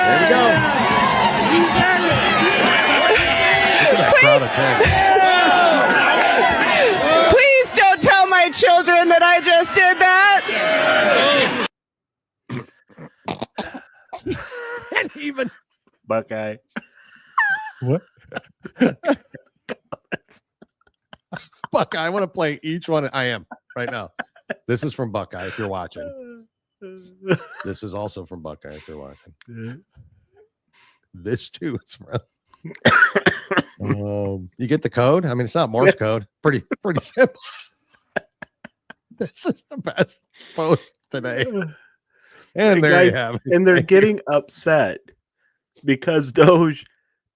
There we go. Please don't tell my children that I just did that. And even Buckeye. What? Buckeye, I want to play each one. I am right now. This is from Buckeye if you're watching. This is also from Buckeye if you're watching. This too is from. You get the code? I mean, it's not Morse code. Pretty simple. This is the best post today. And there you have it. And they're getting upset because DOGE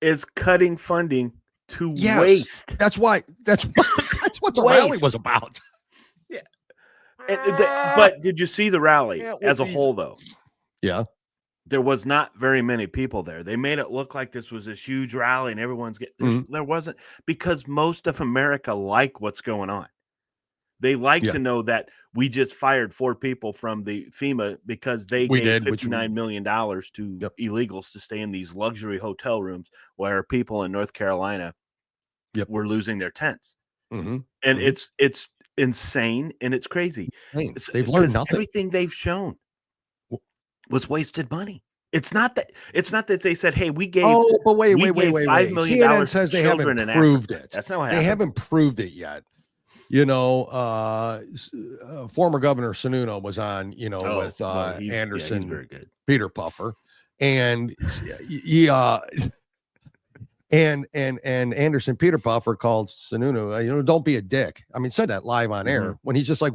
is cutting funding to waste. That's what the rally was about. Yeah. But did you see the rally as a whole, though? Yeah. There was not very many people there. They made it look like this was this huge rally and everyone's getting there wasn't, because most of America like what's going on. They like to know that we just fired 4 people from the FEMA because they gave $59 million to illegals to stay in these luxury hotel rooms where people in North Carolina were losing their tents. And it's insane and it's crazy. They've learned nothing. Everything they've shown was wasted money. It's not that they said, "Hey, we gave." Oh, but wait. $5 million. CNN says they haven't proved it. That's not what happened. They haven't proved it yet. Former Governor Sununu was on, with Anderson, he's very good. Peter Puffer, and and Anderson Peter Puffer called Sununu, don't be a dick. I mean, said that live on air when he's just like,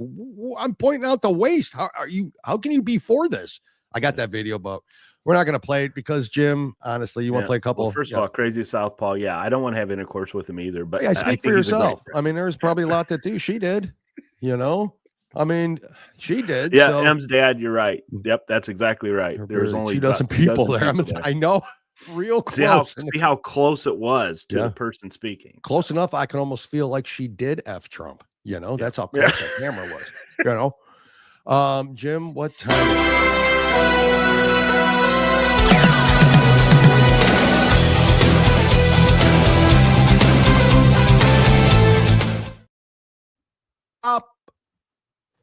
I'm pointing out the waste. How can you be for this? I got that video, but we're not going to play it because Jim, honestly, you want to play a couple. Well, first of all, Crazy Southpaw. Yeah. I don't want to have intercourse with him either, but speak for yourself. I mean, there's probably a lot that do. She did, I mean, she did. Yeah. So. M's dad. You're right. Yep. That's exactly right. There's only 2 dozen people there. I know. Real close. See how close it was to the person speaking. Close enough. I can almost feel like she did F Trump. That's how close that camera was. Jim, what time? Top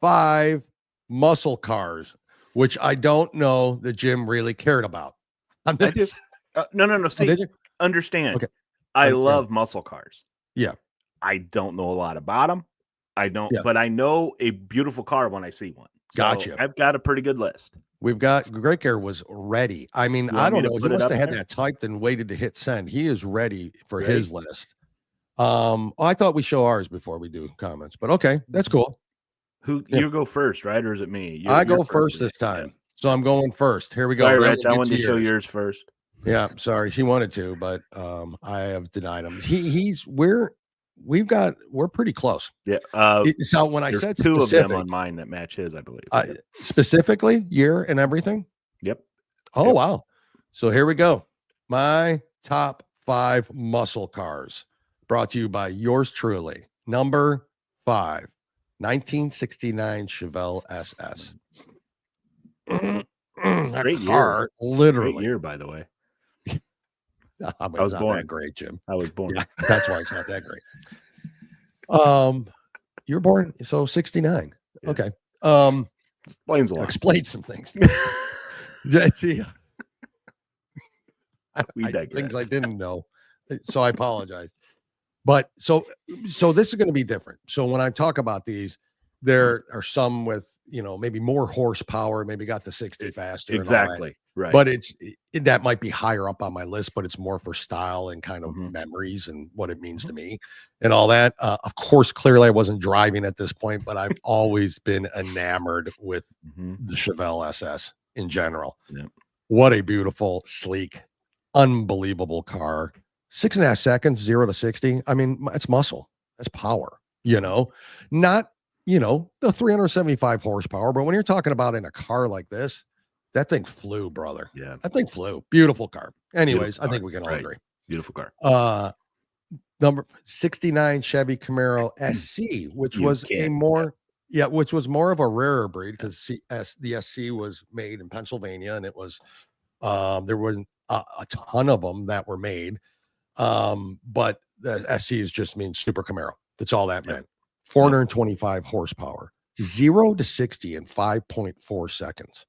5 muscle cars, which I don't know that Jim really cared about. No. See, understand. Okay. I love muscle cars. Yeah. I don't know a lot about them. But I know a beautiful car when I see one. So gotcha. I've got a pretty good list. Great Gear was ready. I mean, I don't know. He must have had that typed and waited to hit send. He is ready for his list. I thought we show ours before we do comments, but okay, that's cool. You go first, right? Or is it me? I go first this time. Yeah. So I'm going first. Here we go. Sorry, Rich, I wanted to show yours first. Yeah, sorry. He wanted to, but I have denied him. we're pretty close. Yeah. So when I said two specific, of them on mine that match his, I believe. Specifically year and everything. Yep. Oh, wow. So here we go. My top 5 muscle cars, brought to you by yours truly. Number 5, 1969 Chevelle SS. Great car, year. literally. Great year, by the way. I was born. That great, Jim. I was born. Yeah, that's why it's not that great. You're born, so 69. Yeah. Okay. Explains a lot. Explain some things. Things I didn't know, so I apologize. But so this is going to be different. So when I talk about these, there are some with maybe more horsepower, maybe got the 60 faster. Exactly. Right. But that might be higher up on my list, but it's more for style and kind of memories and what it means to me and all that. Of course, clearly I wasn't driving at this point, but I've always been enamored with the Chevelle SS in general. Yeah. What a beautiful, sleek, unbelievable car. 6.5 seconds, 0 to 60. I mean, it's muscle. That's power, not, the 375 horsepower. But when you're talking about in a car like this, that thing flew, brother. Yeah. That thing flew. Beautiful car. Anyways, I think we can all agree. Beautiful car. Number 69 Chevy Camaro SC, which was which was more of a rarer breed because the SC was made in Pennsylvania, and it was there was a ton of them that were made. But the SC just means Super Camaro. That's all that meant. 425 horsepower, 0 to 60 in 5.4 seconds.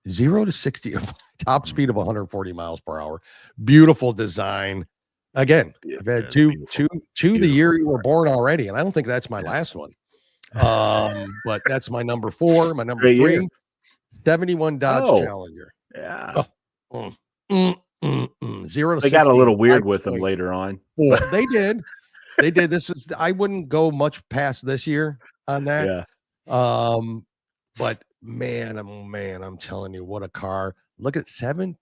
0 to 60, top speed of 140 miles per hour. Beautiful design. Again, I've had two the year you were born already, and I don't think that's my last one. But that's my number 4. My number 3, 71 Dodge Challenger. Yeah. 0 to 60. They got a little weird with them later on. They did. They did. I wouldn't go much past this year on that. Yeah. But man, I'm telling you, what a car. Look at 7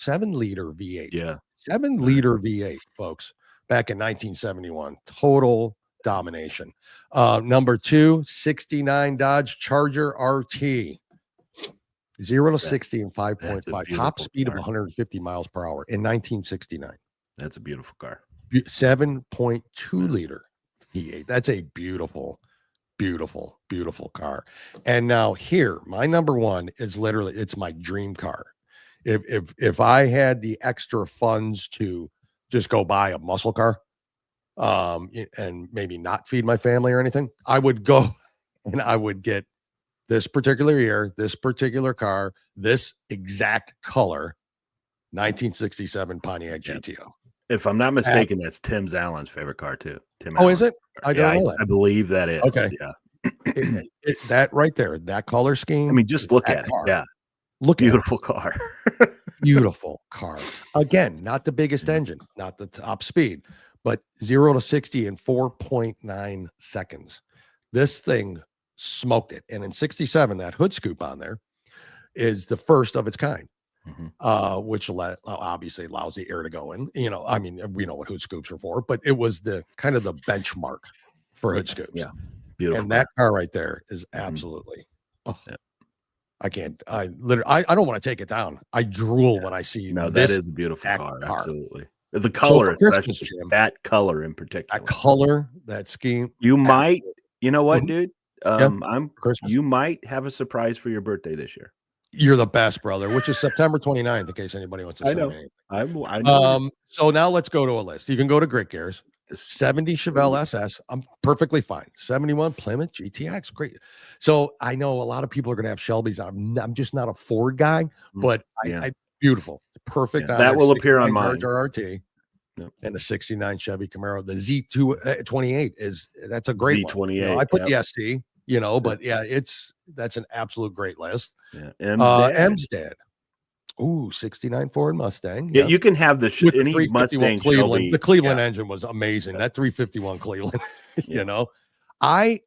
liter V8. Yeah. 7 liter V8, folks, back in 1971. Total domination. Number 2, 69 Dodge Charger RT. 0 to 60 in 5.5. Top speed of 150 miles per hour in 1969. That's a beautiful car. 7.2 liter V8. That's a beautiful, beautiful, beautiful car. And now here, my number 1 is literally, it's my dream car. If I had the extra funds to just go buy a muscle car, and maybe not feed my family or anything, I would go and I would get this particular year, this particular car, this exact color, 1967 Pontiac GTO. If I'm not mistaken, that's Tim Allen's favorite car too. Is it? I don't know that. I believe that is. Okay. Yeah. That right there, that color scheme. I mean, just look at it. Yeah. Beautiful car. Beautiful car. Again, not the biggest engine, not the top speed, but 0 to 60 in 4.9 seconds. This thing smoked it. And in 67, that hood scoop on there is the first of its kind. Which obviously allows the air to go in. I mean, we know what hood scoops are for, but it was the kind of the benchmark for hood scoops. Yeah, beautiful. And that car right there is absolutely. I can't. I don't want to take it down. I drool when I see. No, that is a beautiful car. Absolutely, the color, especially that color in particular. That color, that scheme. You might. You know what, dude? You might have a surprise for your birthday this year. You're the best, brother, which is September 29th, in case anybody wants to say anything. I know. So now let's go to a list. You can go to Grit Gears. 70 Chevelle SS. I'm perfectly fine. 71 Plymouth GTX. Great. So I know a lot of people are going to have Shelbys. I'm just not a Ford guy, but I beautiful. Perfect. Yeah, that will appear on mine. RT. And the 69 Chevy Camaro. The Z28 that's a great Z28. one. I put the SC. But that's an absolute great list. Yeah. Emsdad. Ooh, 69 Ford Mustang. Yeah, you can have any Mustang Cleveland. The Cleveland engine was amazing. That 351 Cleveland, I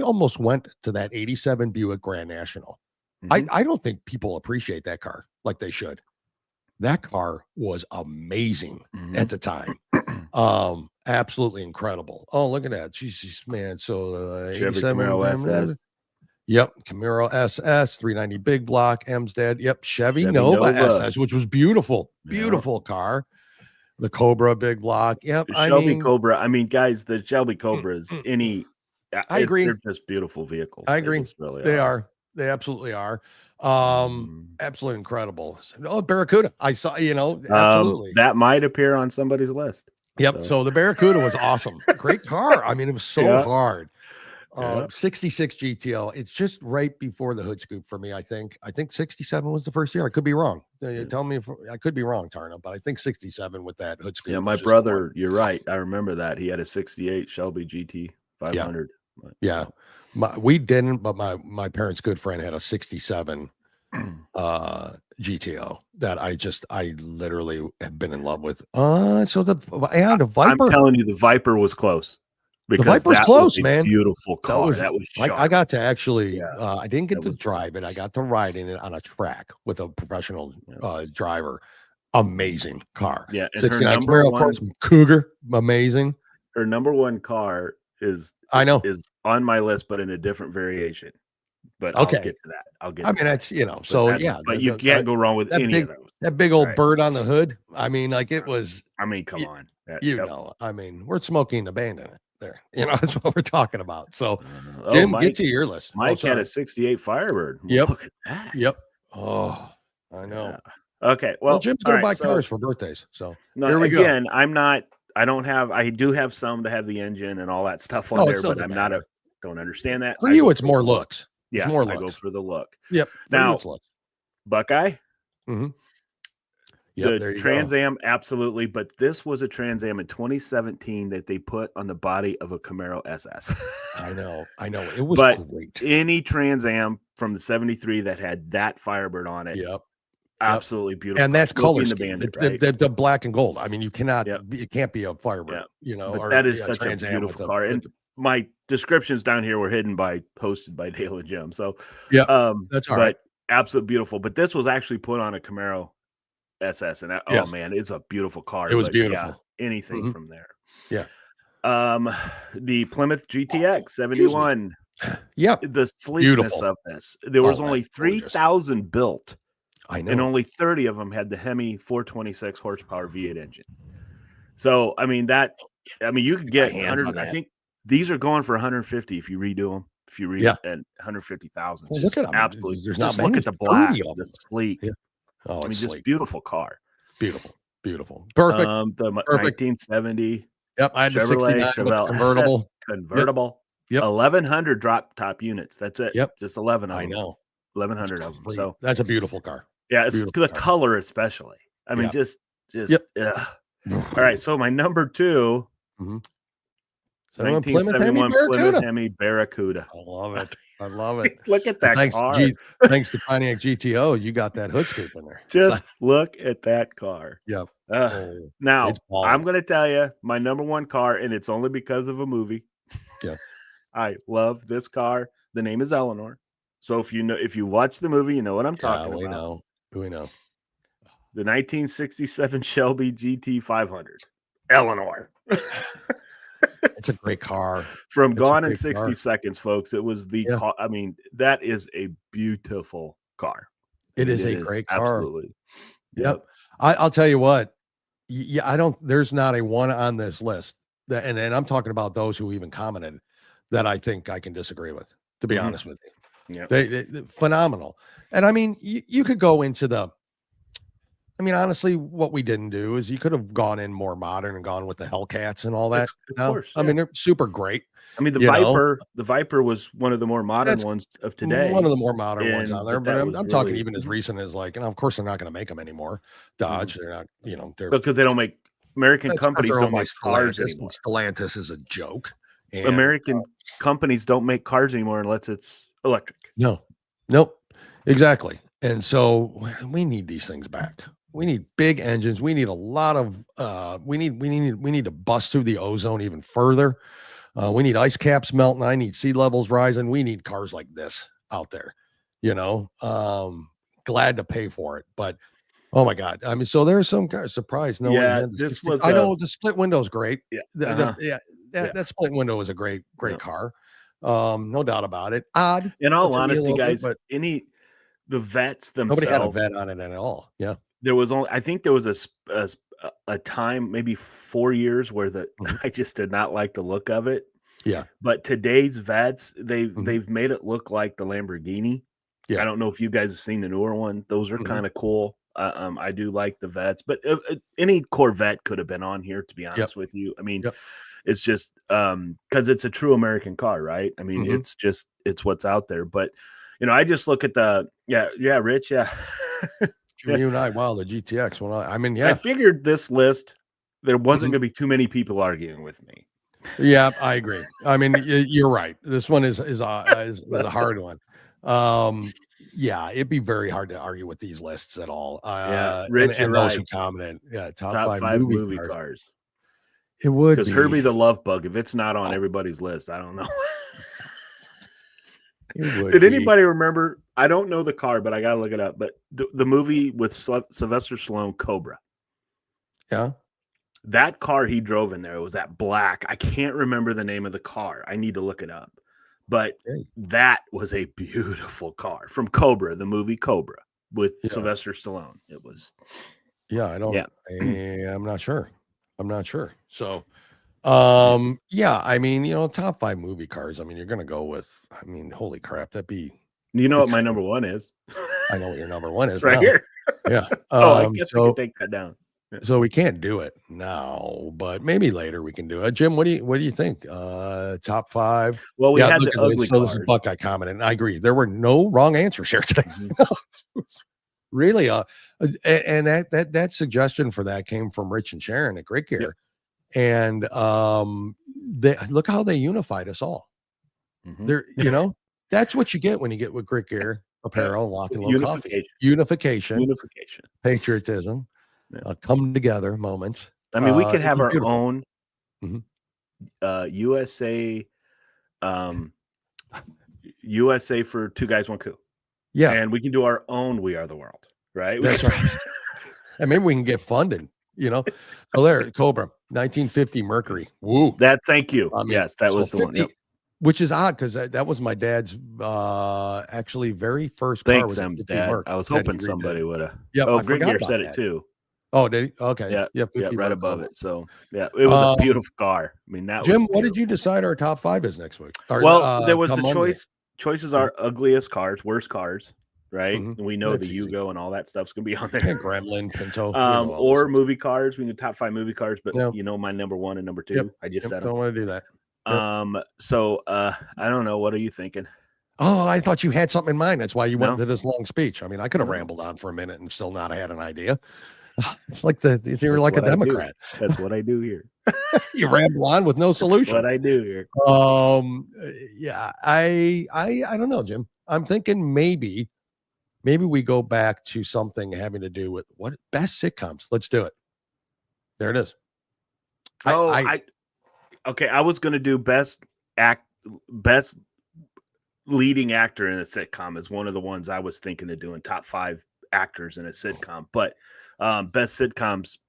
almost went to that 87 Buick Grand National. I don't think people appreciate that car like they should. That car was amazing at the time. Absolutely incredible. Oh, look at that. Jesus, man. So Chevy 87 Camaro SS. Yep. Camaro SS, 390 big block, Emstead. Yep. Chevy Nova SS, which was beautiful. Beautiful car. The Cobra big block. Yep. The Shelby Cobra. I mean, guys, the Shelby Cobra is I agree. They're just beautiful vehicles. I agree. They are. They absolutely are. Absolutely incredible. Oh, Barracuda. I saw, absolutely. That might appear on somebody's list. Yep. So the Barracuda was awesome. Great car. I mean, it was so hard. 66 GTO. It's just right before the hood scoop for me. I think 67 was the first year. I could be wrong. Tell me if I could be wrong, Tarna, but I think 67 with that hood scoop. Yeah, my brother, you're right. I remember that. He had a 68 Shelby GT 500. Yeah. We didn't, but my parents' good friend had a 67 GTO that I literally have been in love with. So the Viper. I'm telling you, the Viper was close. Because the Viper's close, man. Beautiful car. That was I got to actually. I didn't get to drive it. I got to ride in it on a track with a professional driver. Amazing car. Yeah, and 69 Camaro, of course, Cougar. Amazing. Her number one car is on my list, but in a different variation. But I'll get to that. That's but you can't go wrong with any of those. That big old bird on the hood. I mean, like it was. I mean, come on. I mean, we're smoking the band in it. There, that's what we're talking about. So, Jim, get to your list. Mike had a 68 Firebird. Yep. Look at that. Yep. Oh, I know. Yeah. Okay. Well, Jim's gonna buy cars for birthdays. So here we go. I do have some that have the engine and all that stuff on there, but don't understand that. For you, it's more looks. Yeah, it's more I go for the look. Yep. Now, Buckeye. Mm-hmm. The Trans Am, absolutely, but this was a Trans Am in 2017 that they put on the body of a Camaro SS. I know, it was great. Any Trans Am from the 73 that had that Firebird on it, absolutely beautiful. And that's color scheme, the black and gold. I mean, you cannot, it can't be a Firebird, but that is such a beautiful car. And my descriptions down here were posted by Dale and Jim. So that's all right. Absolutely beautiful. But this was actually put on a Camaro SS, and oh man, it's a beautiful car. It was beautiful. Anything from there. Yeah. The Plymouth GTX 71. Yep. The sleekness of this. There was only 3,000 built. I know. And only 30 of them had the Hemi 426 horsepower V8 engine. So I mean you could get 100. I think these are going for 150 if you redo them. If you read it at 150,000. Well, look at them. Absolutely. There's just not look at the black, the sleek. Yeah. Oh, I mean, just beautiful car. Beautiful. Perfect. The 1970. Yep, I had the 69 with the convertible. Yep. 1,100 drop top units. That's it. Yep. Just 11 of them. I know. 1,100 of them. So that's a beautiful car. Yeah, it's the color especially. I mean, just. All right. So my number 2. 1971 Plymouth Hemi Barracuda. I love it. Look at that car. Thanks to Pontiac GTO, you got that hood scoop in there. Just look at that car. Yep. Now, I'm going to tell you my number one car, and it's only because of a movie. Yeah. I love this car. The name is Eleanor. So if you watch the movie, you know what I'm talking about. We know. The 1967 Shelby GT 500. Eleanor. It's a great car. From Gone in 60 Seconds, folks. It was the car. I mean, that is a beautiful car. It is a great car. Absolutely. Yep. I'll tell you what. There's not a one on this list that, and I'm talking about those who even commented, that I think I can disagree with, to be honest with you. Yeah. They phenomenal. And I mean, you could go into honestly, what we didn't do is you could have gone in more modern and gone with the Hellcats and all that. Of course, I mean, they're super great. I mean, the Viper was one of the more modern ones of today. One of the more modern ones on there, but I'm talking even as recent as and of course they're not going to make them anymore. Dodge, they're not, they're because they don't make American companies don't make cars anymore. Stellantis is a joke. And, American companies don't make cars anymore unless it's electric. Nope, exactly. And so we need these things back. We need big engines. We need a lot of we need to bust through the ozone even further. We need ice caps melting. I need sea levels rising. We need cars like this out there, glad to pay for it. But Oh my God. I mean, so there's some kind of surprise. No one had the this 60. was I know the split window is great. yeah, That split window is a great car. No doubt about it. Odd. In all for me a honesty, little bit, guys, but the vets nobody had a themselves, vet on it at all. Yeah. there was only, I think there was a time, maybe 4 years where I just did not like the look of it. Yeah. But today's vets, Mhm. they've made it look like the Lamborghini. Yeah. I don't know if you guys have seen the newer one. Those are kind of cool. I do like the vets, but any Corvette could have been on here, to be honest with you. I mean, it's just because it's a true American car, right? I mean, it's what's out there. But I just look at the Rich, You and I, wow, the GTX. Well, I mean, I figured this list, there wasn't going to be too many people arguing with me. Yeah, I agree. I mean, you're right. This one is a hard one. Yeah, it'd be very hard to argue with these lists at all. Rich and those who commented. Yeah, top five movie cars. It would because be. Herbie the Love Bug. If it's not on everybody's list, I don't know. Did anybody remember? I don't know the car, but I gotta look it up. But the movie with Sylvester Stallone, Cobra. Yeah. That car he drove in there, it was that black. I can't remember the name of the car. I need to look it up. But that was a beautiful car from Cobra, the movie Cobra with Sylvester Stallone. It was. Yeah, I don't. Yeah. I'm not sure. So, yeah, I mean, top five movie cars. I mean, you're gonna go with. I mean, holy crap, that'd be. You know what my number one is? I know what your number one is. It's right here. Yeah. I guess we can take that down. So we can't do it now, but maybe later we can do it. Jim, what do you think? Top five. Well, we had the ugly so this is Buckeye comment, and I agree. There were no wrong answers here today. Really, and that suggestion for that came from Rich and Sharon at Great Gear, and they look how they unified us all. There, that's what you get when you get with Great Gear Apparel and Lock and Load Coffee. Unification, patriotism. Come together moments. I mean, we could have our own USA for Two Guys One Coup. Yeah, and we can do our own We Are the World, right? That's right. And maybe we can get funded. So there, Cobra, 1950 Mercury. Woo! Thank you. Yes, that was the 50, one. Which is odd because that was my dad's actually very first car. Thanks, M's dad. Merc. I was hoping somebody would have. Yeah. Oh, Great Gear said it too. Oh, did he? Okay. Yeah, right above it. So it was a beautiful car. I mean, that Jim, was what did you decide our top five is next week? Well, there was the choice. Choices are ugliest cars, worst cars, right? And we know the Yugo and all that stuff's gonna be on there. And Gremlin, Pinto, or movie cars. We can do top five movie cars, but my number one and number two. I just said don't want to do that. So I don't know. What are you thinking? Oh, I thought you had something in mind. That's why you went into this long speech. I mean, I could have rambled on for a minute and still not had an idea. It's like you're like a Democrat. That's what I do here. You ramble on with no solution. That's what I do here. Yeah, I don't know, Jim. I'm thinking maybe we go back to something having to do with what best sitcoms. Let's do it. There it is. Okay. I was gonna do best leading actor in a sitcom is one of the ones I was thinking of doing, top five actors in a sitcom, but best sitcoms,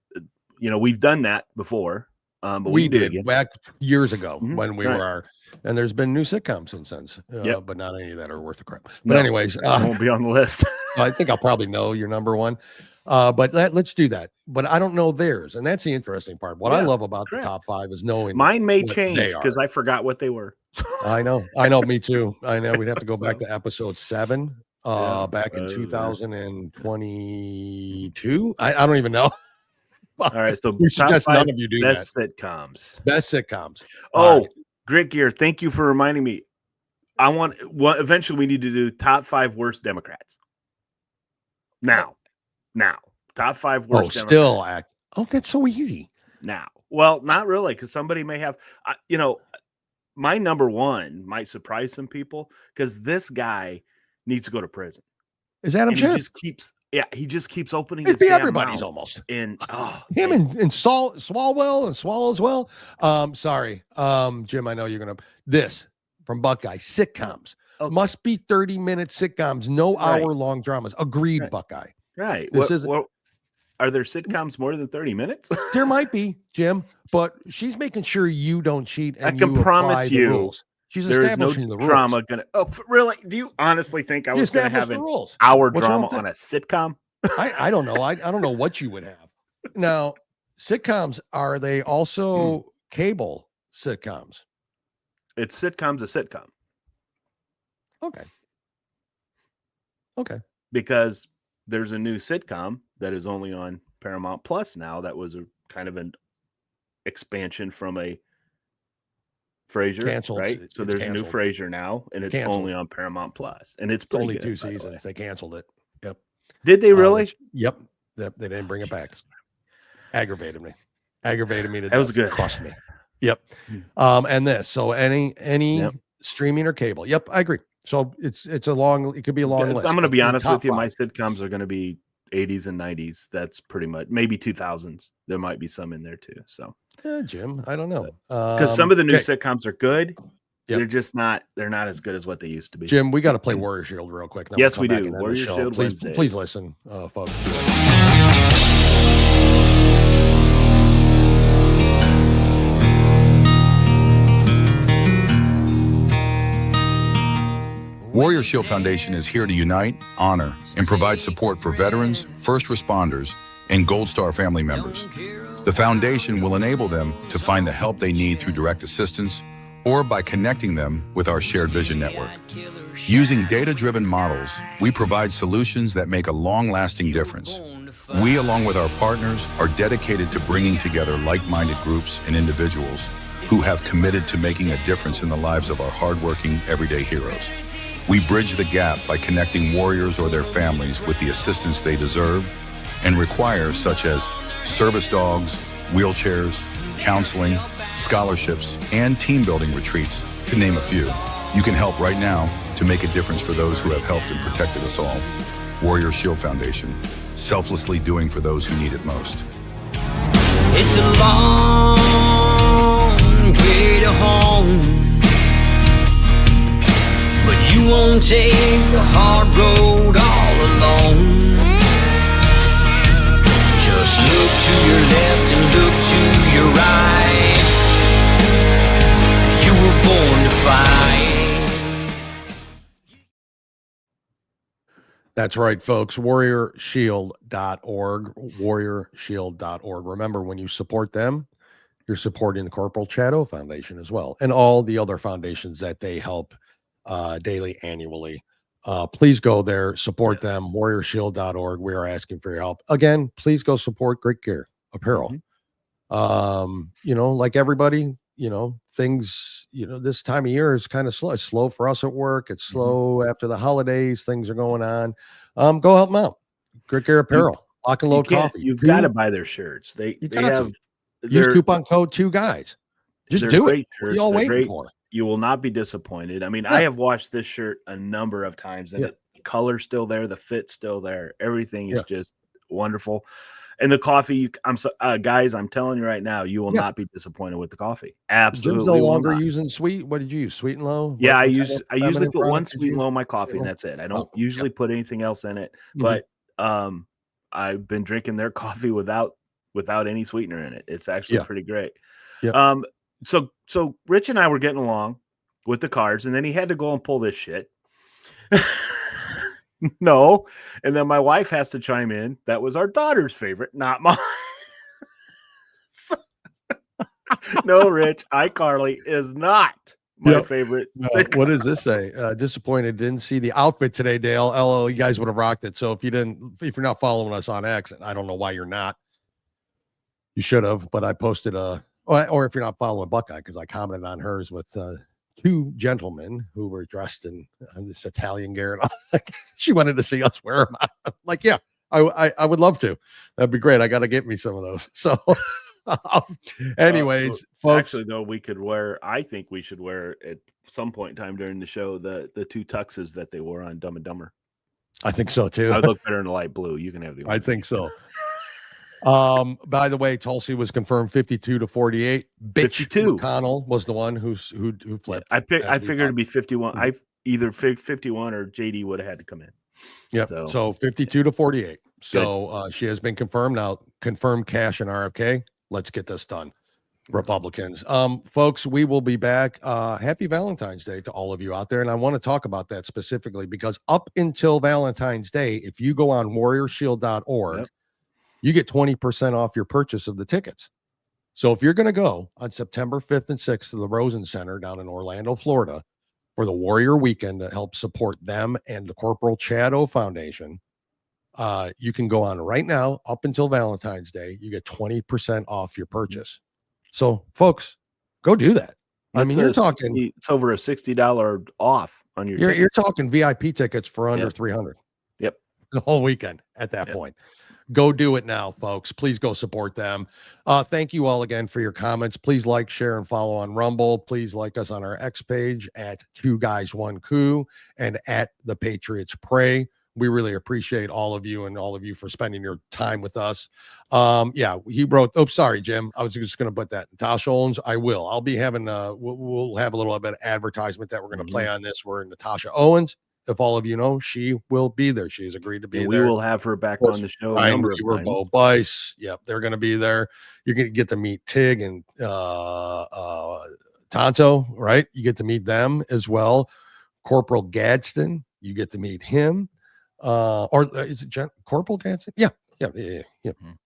we've done that before. But we did back years ago when we were and there's been new sitcoms since, but not any that are worth a crap. But anyways, won't be on the list. I think I'll probably know your number one. But let's do that. But I don't know theirs, and that's the interesting part. What I love about the top five is knowing mine may change because I forgot what they were. I know, me too. I know we'd have to go back to episode 7. Back in 2022. I don't even know. All right, so we suggest none of you do best sitcoms. Best sitcoms. Oh, Great Gear, thank you for reminding me. Eventually we need to do top 5 worst Democrats. Now, top 5 worst. Democrats. That's so easy. Now, well, not really, because somebody may have. My number one might surprise some people because this guy needs to go to prison. Is Adam Schiff? He just keeps opening. It'd be everybody's almost. And him and Swalwell and Swallow as well. Sorry, Jim. I know you're gonna this from Buckeye sitcoms. Must be 30-minute sitcoms, no hour-long dramas. Agreed, Buckeye. Right. This is Are there sitcoms more than 30 minutes? There might be, Jim, but she's making sure you don't cheat and I can you promise apply the you rules. She's there is no establishing the rules. drama gonna. Oh, really? Do you honestly think I was going to have an rules. hour drama on a sitcom? I don't know. I don't know what you would have. Now, sitcoms, are they also cable sitcoms? It's sitcoms a sitcom. Okay. Because there's a new sitcom that is only on Paramount Plus now. That was a kind of an expansion from a Frasier, Canceled. right? So there's a new Frasier now, and it's only on Paramount Plus, and it's only good, 2 seasons. They canceled it. Yep. Did they really? Yep. They didn't bring it back. Aggravated me to that was death. good. Cost me. Yep. And this. So any streaming or cable. Yep, I agree. So it could be a long list. I'm going to be honest with you. My sitcoms are going to be 80s and 90s. That's pretty much, maybe 2000s. There might be some in there too. So Jim, I don't know. Because some of the new sitcoms are good. Yep. They're not as good as what they used to be. Jim, we got to play Warrior Shield real quick. Yes, we do. Warrior Shield. Please listen, folks. Warrior Shield Foundation is here to unite, honor, and provide support for veterans, first responders, and Gold Star family members. The foundation will enable them to find the help they need through direct assistance or by connecting them with our shared vision network. Using data-driven models, we provide solutions that make a long-lasting difference. We, along with our partners, are dedicated to bringing together like-minded groups and individuals who have committed to making a difference in the lives of our hardworking, everyday heroes. We bridge the gap by connecting warriors or their families with the assistance they deserve and require, such as service dogs, wheelchairs, counseling, scholarships, and team-building retreats, to name a few. You can help right now to make a difference for those who have helped and protected us all. Warrior Shield Foundation, selflessly doing for those who need it most. It's a long way to home, but you won't take the hard road all alone. Just look to your left and look to your right. You were born to fight. That's right, folks. WarriorShield.org. WarriorShield.org. Remember, when you support them, you're supporting the Corporal Chateau Foundation as well, and all the other foundations that they help daily, annually. Please go there, support them. WarriorShield.org. We are asking for your help. Again, please go support Grit Gear Apparel. Like everybody, things, this time of year is kind of slow. It's slow for us at work. It's slow after the holidays. Things are going on. Go help them out. Grit Gear Apparel. Lock and Load Coffee. You've got to buy their shirts. They have use coupon code 2guys. Just do it. What are y'all waiting for? You will not be disappointed. I mean, I have washed this shirt a number of times, and the color's still there, the fit's still there. Everything is just wonderful. And the coffee, guys, I'm telling you right now, you will not be disappointed with the coffee. Absolutely. Jim's no longer using sweet. What did you use? Sweet and low? Yeah, I usually put one sweet and low in my coffee, and that's it. I don't usually put anything else in it. But I've been drinking their coffee without any sweetener in it. It's actually pretty great. Yeah. So Rich and I were getting along with the cards, and then he had to go and pull this shit. No. And then my wife has to chime in. That was our daughter's favorite, not mine. No, Rich, iCarly is not my favorite. What does this say? Disappointed. Didn't see the outfit today, Dale. LO, you guys would have rocked it. So if you're not following us on X, and I don't know why you're not, you should have, but I posted or if you're not following Buckeye, because I commented on hers with two gentlemen who were dressed in this Italian gear, and I was like, she wanted to see us wear them. I'm like, yeah, I would love to. That'd be great. I got to get me some of those. So, anyways, folks. Actually, though, I think we should wear at some point in time during the show the two tuxes that they wore on Dumb and Dumber. I think so too. I would look better in the light blue. You can have the. I think so. By the way, Tulsi was confirmed 52-48. 52. McConnell was the one who flipped. I figured it'd be 51. I either 51 or JD would have had to come in. Yeah. So 52-48. So she has been confirmed. Now, confirm cash and RFK. Let's get this done. Republicans. Folks, we will be back. Happy Valentine's Day to all of you out there. And I want to talk about that specifically because up until Valentine's Day, if you go on warriorshield.org, you get 20% off your purchase of the tickets. So if you're going to go on September 5th and 6th to the Rosen Center down in Orlando, Florida, for the Warrior Weekend to help support them and the Corporal Chad O Foundation, you can go on right now up until Valentine's Day. You get 20% off your purchase. So, folks, go do that. I mean, you're talking it's over a $60 off on your. You're talking VIP tickets for under $300. Yep, the whole weekend at that point. Go do it now, folks. Please go support them. Thank you all again for your comments. Please like, share, and follow on Rumble. Please like us on our X page at 2 Guys 1 Coup and at The Patriots Pray. We really appreciate all of you and all of you for spending your time with us. He wrote, sorry, Jim. I was just going to put that. Natasha Owens, I will. I'll be having, we'll have a little bit of advertisement that we're going to play on this. We're Natasha Owens. If all of you know, she will be there. She's agreed to be there. We will have her back on the show. Bo Bice. Yep, they're going to be there. You're going to get to meet Tig and Tonto, right? You get to meet them as well. Corporal Gadsden, you get to meet him. Or is it Corporal Gadsden? Yeah.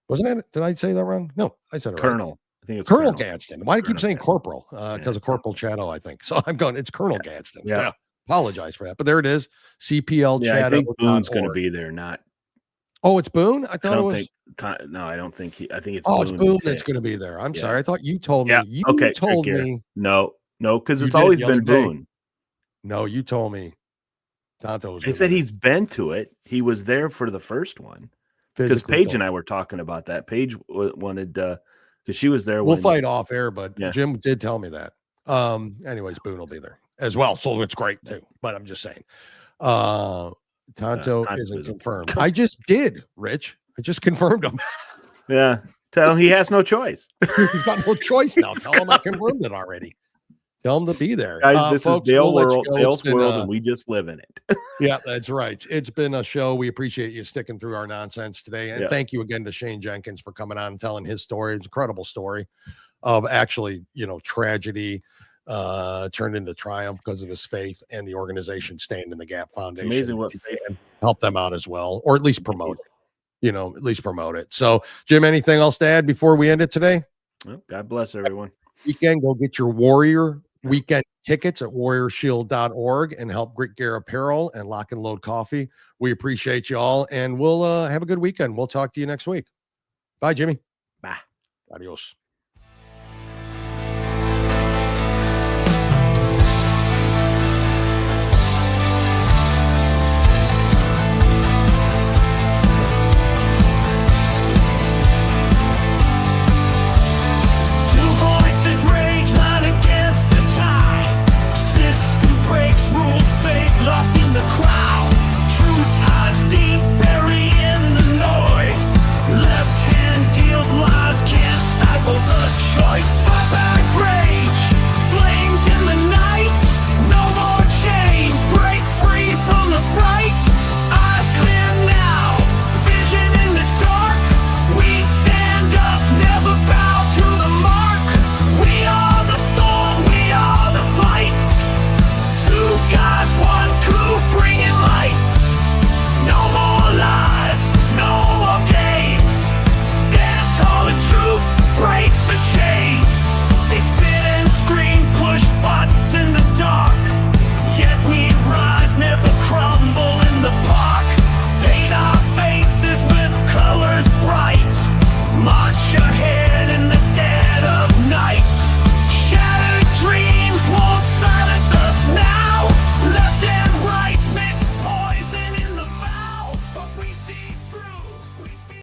Wasn't that? Did I say that wrong? No, I said it Colonel. Right. I think it's Colonel Gadsden. Why do you keep saying Corporal? Because of Corporal Chado, I think. So I'm going. It's Colonel Gadsden. Yeah. Apologize for that, but there it is. CPL Chado. I think Boone's going to be there. Not. Oh, it's Boone. I thought it was. No, I don't think he. I think it's. Oh, it's Boone that's going to be there. I'm sorry. I thought you told me. You told me. No, because it's always been Boone. No, you told me. He said he's been to it. He was there for the first one because Paige and I were talking about that. Paige wanted because she was there. We'll fight off air, but Jim did tell me that. Anyways, Boone will be there as well, so it's great too. But I'm just saying, Tonto isn't confirmed. I just did, Rich. I just confirmed him. Yeah, tell him he has no choice. He's got no choice now. Tell him I confirmed it already. Tell them to be there. Guys, this folks, is Dale's world, and we just live in it. Yeah, that's right. It's been a show. We appreciate you sticking through our nonsense today. And thank you again to Shane Jenkins for coming on and telling his story. It's an incredible story of actually, tragedy turned into triumph because of his faith and the organization Stand in the Gap Foundation. It's amazing what help them out as well, or at least promote it. So, Jim, anything else to add before we end it today? Well, God bless everyone. Weekend, go get your Warrior Weekend tickets at warriorshield.org and help Grit Gear Apparel and Lock and Load Coffee. We appreciate you all, and we'll have a good weekend. We'll talk to you next week. Bye, Jimmy. Bye. Adios.